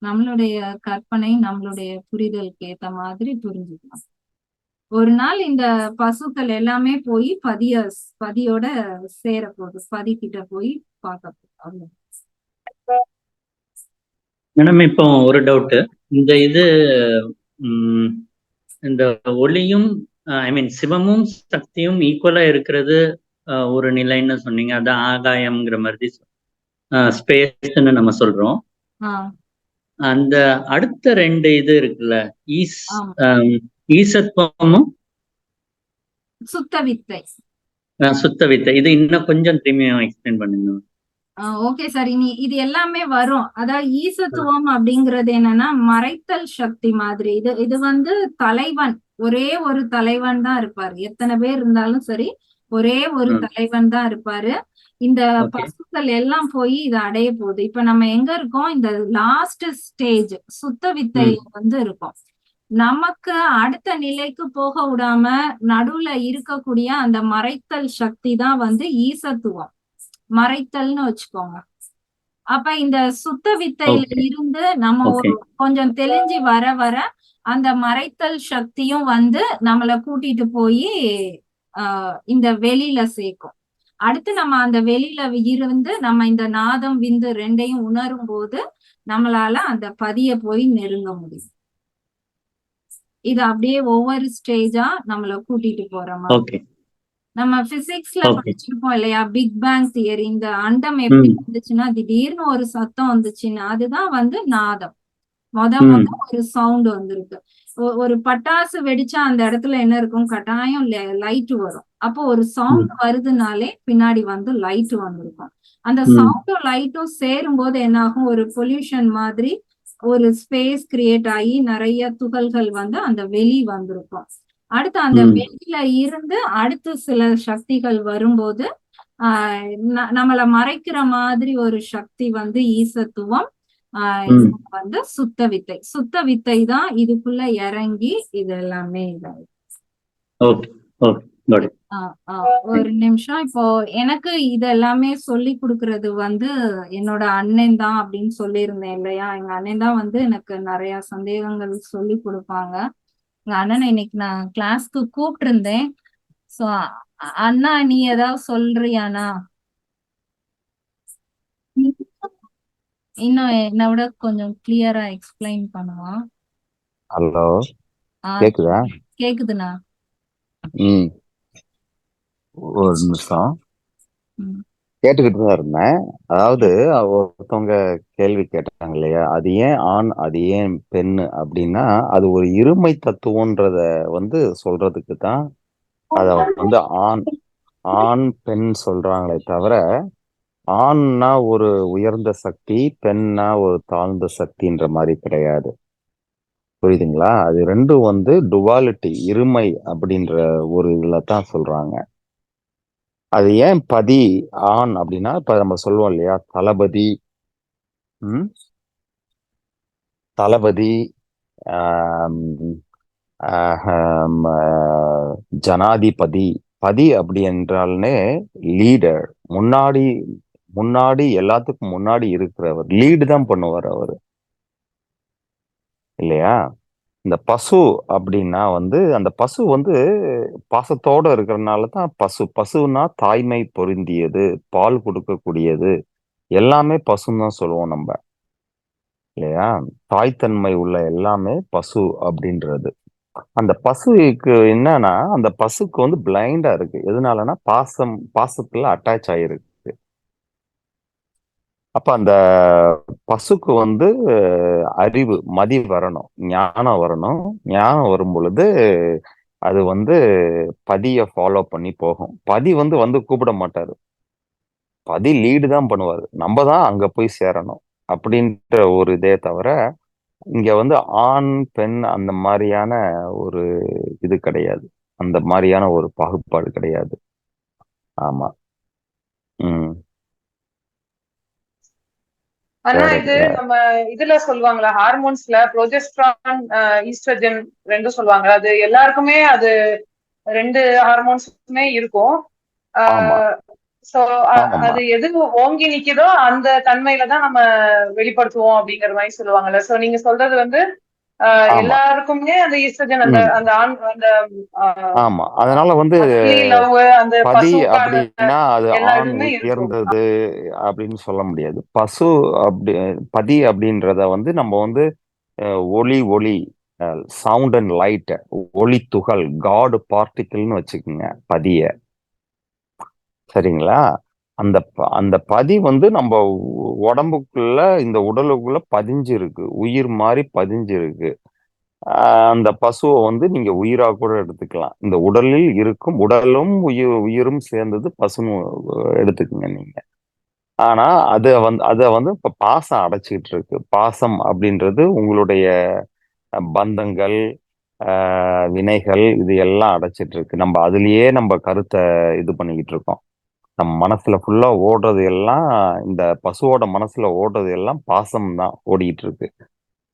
நம்மளுடைய கற்பனை நம்மளுடைய புரிதலுக்கு ஏத்த மாதிரி புரிஞ்சுக்கலாம். ஒரு நாள் இந்த பசுக்கள் எல்லாமே போய் பதியோட சேர போகுது. பதி கிட்ட போய் பார்க்க போகுது. மேடம், இப்போ ஒரு டவுட். இந்த இது இந்த ஒளியும் ஐ மீன் சிவமும் சக்தியும் ஈக்குவலா இருக்கிறது ஒரு நிலைன்னு சொன்னீங்க. அதான் ஆகாயம்ங்கிற மாதிரி ஸ்பேஸ்ன்னு நம்ம சொல்றோம். அந்த அடுத்த ரெண்டு இது இருக்குல்ல, ஈசத்துவமும் சுத்தவித்தை. சுத்தவித்தை, இது இன்னும் கொஞ்சம் திரும்பியும் எக்ஸ்பிளைன் பண்ணுங்க. Okay sir. இனி இது எல்லாமே வரும். அதாவது ஈசத்துவம் அப்படிங்கிறது என்னன்னா மறைத்தல் சக்தி மாதிரி. இது வந்து தலைவன், ஒரே ஒரு தலைவன் தான் இருப்பாரு. எத்தனை பேர் இருந்தாலும் சரி, ஒரே ஒரு தலைவன் தான் இருப்பாரு. இந்த பசுக்கள் எல்லாம் போய் இதை அடைய போகுது. இப்ப நம்ம எங்க இருக்கோம்? இந்த லாஸ்ட் ஸ்டேஜ் சுத்த வித்தை வந்து இருக்கோம். நமக்கு அடுத்த நிலைக்கு போக விடாம நடுவுல இருக்கக்கூடிய அந்த மறைத்தல் சக்தி தான் வந்து ஈசத்துவம், மறைத்தல்னு வச்சுக்கோங்க. அப்ப இந்த சுத்த வித்தையில இருந்து நம்ம ஒரு கொஞ்சம் தெளிஞ்சு வர வர அந்த மறைத்தல் சக்தியும் வந்து நம்மள கூட்டிட்டு போய் இந்த வெளியில சேர்க்கும். அடுத்து நம்ம அந்த வெளியில இருந்து நம்ம இந்த நாதம் விந்து ரெண்டையும் உணரும் போது நம்மளால அந்த பதிய போய் நெருங்க முடியும். இது அப்படியே ஒவ்வொரு ஸ்டேஜா நம்மள கூட்டிட்டு போற மாதிரி. நம்ம பிசிக்ஸ்ல படிச்சிருப்போம் இல்லையா, பிக் பேங் தியரி. இந்த அண்டம் எப்படி வந்துச்சுன்னா திடீர்னு ஒரு சத்தம் வந்துச்சுன்னா அதுதான் வந்து நாதம். முத ஒரு சவுண்ட் வந்திருக்கு. ஒரு பட்டாசு வெடிச்சா அந்த இடத்துல என்ன இருக்கும்? கட்டாயம் லைட் வரும். அப்போ ஒரு சவுண்ட் வருதுனாலே பின்னாடி வந்து லைட் வந்திருக்கும். அந்த சவுண்டும் லைட்டும் சேரும் போது என்ன ஆகும்? ஒரு பொல்யூஷன் மாதிரி ஒரு ஸ்பேஸ் கிரியேட் ஆகி நிறைய துகள்கள் வந்து அந்த வெளி வந்திருக்கும். அடுத்து அந்த வெளியில இருந்து அடுத்து சில சக்திகள் வரும்போது நம்மள மறைக்கிற மாதிரி ஒரு சக்தி வந்து ஈசத்துவம், வந்து சுத்த வித்தை. சுத்த வித்தை தான் இதுக்குள்ள இறங்கி இது எல்லாமே ஒரு நிமிஷம். இப்போ எனக்கு இது எல்லாமே சொல்லி கொடுக்கறது வந்து என்னோட அண்ணன் தான் அப்படின்னு சொல்லியிருந்தேன் இல்லையா. எங்க அண்ணன் தான் வந்து எனக்கு நிறைய சந்தேகங்கள் சொல்லி கொடுப்பாங்க. எங்க அண்ணனை இன்னைக்கு நான் கிளாஸ்க்கு கூப்பிட்டு இருந்தேன். சோ அண்ணா, நீ ஏதாவது சொல்றியானா? இன்னும் என்னை விட கொஞ்சம் கிளியரா எக்ஸ்பிளைன் பண்ணுவான். ஹலோ, ஆ கேக்குதா? கேக்குதுண்ணா. ம் ஒரு நிமிஷம் ம். கேட்டுக்கிட்டு தான் இருந்தேன். அதாவது ஒருத்தவங்க கேள்வி கேட்டாங்க இல்லையா, அது ஏன் ஆண் அது ஏன் பெண் அப்படின்னா, அது ஒரு இருமை தத்துவன்றத சொல்றதுக்கு தான் அத ஆண் ஆண் பெண் சொல்றாங்களே தவிர, ஆண்னா ஒரு உயர்ந்த சக்தி, பெண்ணா ஒரு தாழ்ந்த சக்தின்ற மாதிரி கிடையாது. புரியுதுங்களா? அது ரெண்டும் டுவாலிட்டி, இருமை அப்படின்ற ஒரு இதுல தான் சொல்றாங்க. அது ஏன் பதி ஆண் அப்படின்னா, இப்ப நம்ம சொல்லுவோம் இல்லையா, தளபதி, ம் தளபதி, ஆம், ஆஹம், ஜனாதிபதி. பதி அப்படி என்றால்னே லீடர், முன்னாடி முன்னாடி எல்லாத்துக்கும் முன்னாடி இருக்கிறவர், லீடு தான் பண்ணுவார் அவரு, இல்லையா? இந்த பசு அப்படின்னா அந்த பசு பாசத்தோட இருக்கிறதுனால தான் பசு. பசுன்னா தாய்மை பொருந்தியது, பால் கொடுக்கக்கூடியது, எல்லாமே பசுன்னு தான் சொல்லுவோம் நம்ம, இல்லையா? தாய்த்தன்மை உள்ள எல்லாமே பசு அப்படின்றது. அந்த பசுக்கு என்னன்னா, அந்த பசுக்கு பிளைண்டா இருக்கு. எதனாலனா பாசத்துல அட்டாச் ஆயிருக்கு. அப்ப அந்த பசுக்கு அறிவு, மதி வரணும், ஞானம் வரணும். ஞானம் வரும் பொழுது அது பதிய ஃபாலோ பண்ணி போகும். பதி வந்து கூப்பிட மாட்டாரு, பதி லீடு தான் பண்ணுவாரு. நம்ம தான் அங்க போய் சேரணும் அப்படின்ற ஒரு இதே தவிர, இங்க ஆண் பெண் அந்த மாதிரியான ஒரு இது கிடையாது, அந்த மாதிரியான ஒரு பாகுபாடு கிடையாது. ஆமா. ம் ஆனா வேற இது நம்ம இதுல சொல்லுவாங்களா, ஹார்மோன்ஸ்ல ப்ரோஜெஸ்ட்ரான், ஈஸ்ட்ரஜன் ரெண்டும் சொல்லுவாங்க. அது எல்லாருக்குமே அது ரெண்டு ஹார்மோன்ஸுமே இருக்கும். ஆமா சோ ஆமாமா அது எது ஓங்கி நிக்குதோ அந்த தன்மையில தான் நம்ம வெளிப்படுத்துவோம் அப்படிங்கிற மாதிரி சொல்லுவாங்கல்ல. சோ நீங்க சொல்றது ஆமா எல்லாருக்குமே அந்த ஈஸ்ட்ரஜன், அந்த ம் அந்த ஆண், அந்த ஆமா. அதனால மதர்லி லவ், அந்த பதி பசுக்கான அப்படின்னா அது எல்லா ஆண் இதுவுமே இருக்கும். உயர்ந்தது அப்படின்னு சொல்ல முடியாது. பசு அப்படி, பதி அப்படின்றத நம்ம ஒளி ஒளி, சவுண்ட் அண்ட் லைட், ஒளி துகள், காட் பார்ட்டிகிள்னு வச்சுக்கோங்க பதிய. சரிங்களா? அந்த பதி நம்ம உடம்புக்குள்ள, இந்த உடலுக்குள்ள பதிஞ்சிருக்கு, உயிர் மாதிரி பதிஞ்சிருக்கு. அந்த பசுவை நீங்க உயிரா கூட எடுத்துக்கலாம். இந்த உடலில் இருக்கும், உடலும் உயிரும் சேர்ந்தது பசுன்னு எடுத்துக்கங்க நீங்க. ஆனா அத இப்ப பாசம் அடைச்சிட்டு இருக்கு. பாசம் அப்படின்றது உங்களுடைய பந்தங்கள், வினைகள், இது எல்லாம் அடைச்சிட்டு இருக்கு. நம்ம அதுலயே நம்ம கருத்தை இது பண்ணிக்கிட்டு இருக்கோம். நம்ம மனசுல ஃபுல்லா ஓடுறது எல்லாம், இந்த பசுவோட மனசுல ஓடுறது எல்லாம் பாசம் தான் ஓடிட்டு இருக்கு.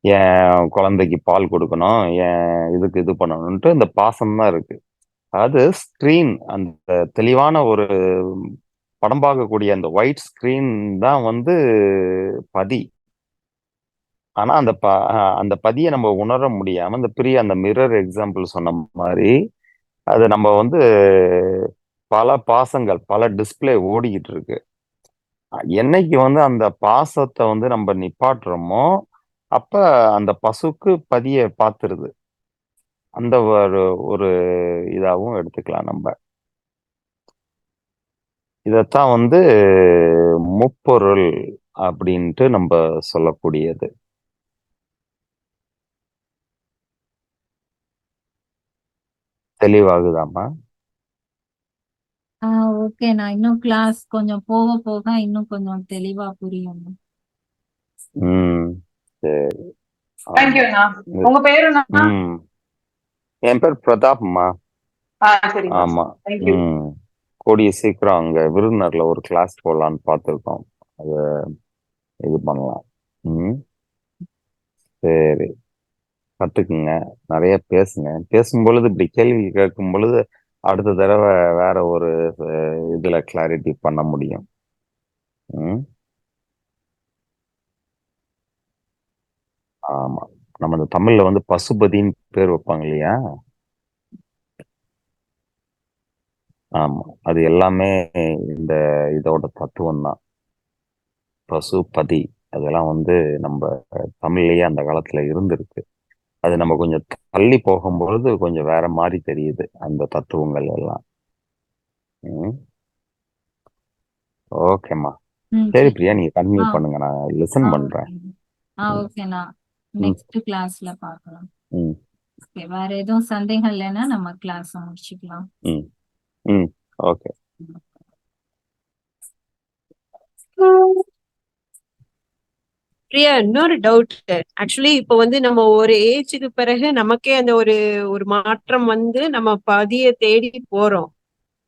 என் குழந்தைக்கு பால் கொடுக்கணும், என் இதுக்கு இது பண்ணணும்ட்டு இந்த பாசம் தான் இருக்கு. அது ஸ்கிரீன், அந்த தெளிவான ஒரு படம் பார்க்கக்கூடிய அந்த ஒயிட் ஸ்கிரீன் தான் பதி. ஆனா அந்த பதியை நம்ம உணர முடியாம, அந்த மிரர் எக்ஸாம்பிள் சொன்ன மாதிரி, அது நம்ம பல பாசங்கள், பல டிஸ்பிளே ஓடிக்கிட்டு இருக்கு. என்னைக்கு அந்த பாசத்தை நம்ம நிப்பாட்டுறோமோ, அப்ப அந்த பசுக்கு பதிய பாத்துருது. அந்த ஒரு ஒரு இதாவும் எடுத்துக்கலாம் நம்ம. இதத்தான் முப்பொருள் அப்படின்ட்டு நம்ம சொல்லக்கூடியது. தெளிவாகுதாமா? ஓகே, நான் இன்னும் கிளாஸ் கொஞ்சம் போக போக இன்னும் கொஞ்சம் தெளிவா புரியும். ம் சரி. தேங்க்யூண்ணா. உங்க பேருண்ணா? என் பேர் பிரதாப்மா. சரிங்க. ஆமா. தேங்க்யூ. கூடிய சீக்கிரம் அங்க விருதுநர்ல ஒரு கிளாஸ் போடலான்னு பார்த்துருக்கோம். அது இது பண்ணலாம். ம் சரி, கத்துக்குங்க, நிறைய பேசுங்க. பேசும் பொழுது இப்படி கேள்வி கேட்கும் பொழுது அடுத்த தடவை வேற ஒரு இதுல கிளாரிட்டி பண்ண முடியும். ம் ஆமா. நம்ம இந்த தமிழ்ல பசுபதின்னு பேர் வைப்பாங்க இல்லையா? ஆமா, அது எல்லாமே இந்த இதோட தத்துவம் தான், பசுபதி. அதெல்லாம் வந்து நம்ம தமிழ்லயே அந்த காலத்துல இருந்திருக்கு. அது நம்ம கொஞ்சம் தள்ளி போகும்பொழுது கொஞ்சம் வேற மாதிரி தெரியுது அந்த தத்துவங்கள் எல்லாம். ஓகேம்மா. சரி சரி. பிரியா, நீங்க கண்டினியூ ஆ பண்ணுங்க, நான் லிசன் பண்றேன். ஓகேண்ணா. ம் நெக்ஸ்ட் கிளாஸ்ல பார்க்கலாம். ம் ஓகே, வேற எதுவும் சந்தேகம் இல்லைன்னா நம்ம கிளாஸ் முடிச்சுக்கலாம். ம் ம் ஓகே. பிரியா, இன்னொரு டவுட். ஆக்சுவலி இப்போ வந்து நம்ம ஒரு ஏஜுக்கு பிறகு நமக்கே அந்த ஒரு ஒரு மாற்றம் வந்து நம்ம பதிய தேடி போறோம்.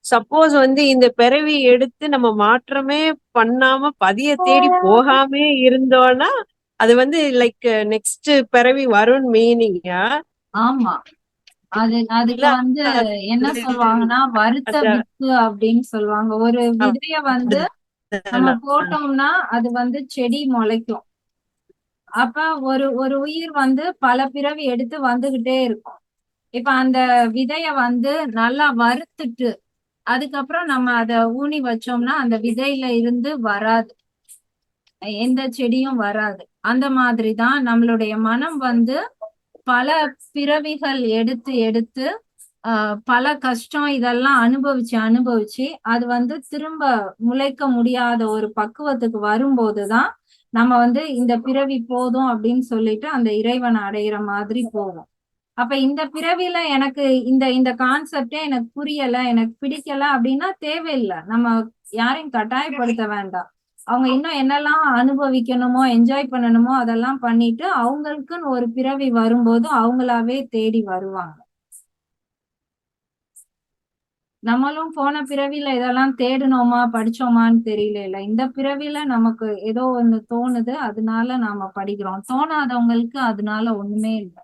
சப்போஸ் வந்து இந்த பிறவி எடுத்து நம்ம மாற்றமே பண்ணாம பதிய தேடி போகாமே இருந்தோம்னா அது வந்து லைக் நெக்ஸ்ட் பிறவி வரும்னு மீனிங்கா? ஆமா, அதுக்கு இல்ல வந்து என்ன அது சொல்லுவாங்கன்னா வருத்த அந்த வித்து அப்படின்னு சொல்லுவாங்க. ஒரு விதைய வந்து நம்ம போட்டோம்னா அது வந்து செடி முளைக்கும். அப்ப ஒரு உயிர் வந்து பல பிறவி எடுத்து வந்துகிட்டே இருக்கும். இப்ப அந்த விதைய வந்து நல்லா வறுத்துட்டு அதுக்கப்புறம் நம்ம அத ஊனி வச்சோம்னா அந்த விதையில இருந்து வராது, எந்த செடியும் வராது. அந்த மாதிரிதான் நம்மளுடைய மனம் வந்து பல பிறவிகள் எடுத்து எடுத்து பல கஷ்டம் இதெல்லாம் அனுபவிச்சு அது வந்து திரும்ப முளைக்க முடியாத ஒரு பக்குவத்துக்கு வரும்போதுதான் நம்ம வந்து இந்த பிறவி போதும் அப்படின்னு சொல்லிட்டு அந்த இறைவனை அடையிற மாதிரி போகும். அப்ப இந்த பிறவில எனக்கு இந்த இந்த கான்செப்டே எனக்கு புரியல, எனக்கு பிடிக்கல அப்படின்னா தேவையில்லை. நம்ம யாரையும் கட்டாயப்படுத்த வேண்டாம். அவங்க இன்னும் என்னெல்லாம் அனுபவிக்கணுமோ என்ஜாய் பண்ணணுமோ அதெல்லாம் பண்ணிட்டு அவங்களுக்குன்னு ஒரு பிறவி வரும்போது அவங்களாவே தேடி வருவாங்க. நம்மளும் போன பிறவில இதெல்லாம் தேடினோமா படிச்சோமான்னு தெரியல. இந்த பிறவில நமக்கு ஏதோ ஒண்ணு தோணுது, அதனால நாம படிக்கிறோம். தோணாதவங்களுக்கு அதனால ஒண்ணுமே இல்லை.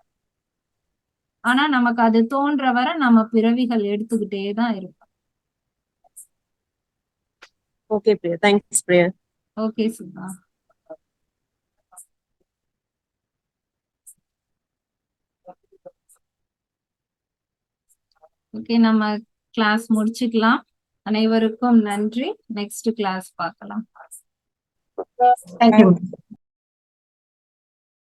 ஆனா நமக்கு அது தோன்ற வரை நம்ம பிறவிகள் எடுத்துக்கிட்டே தான் இருப்போம். Okay Priya, thanks Priya. Okay Sudha. Okay, நம்ம கிளாஸ் முடிச்சுக்கலாம். அனைவருக்கும் நன்றி. நெக்ஸ்ட் கிளாஸ் பார்க்கலாம். தேங்க்யூ.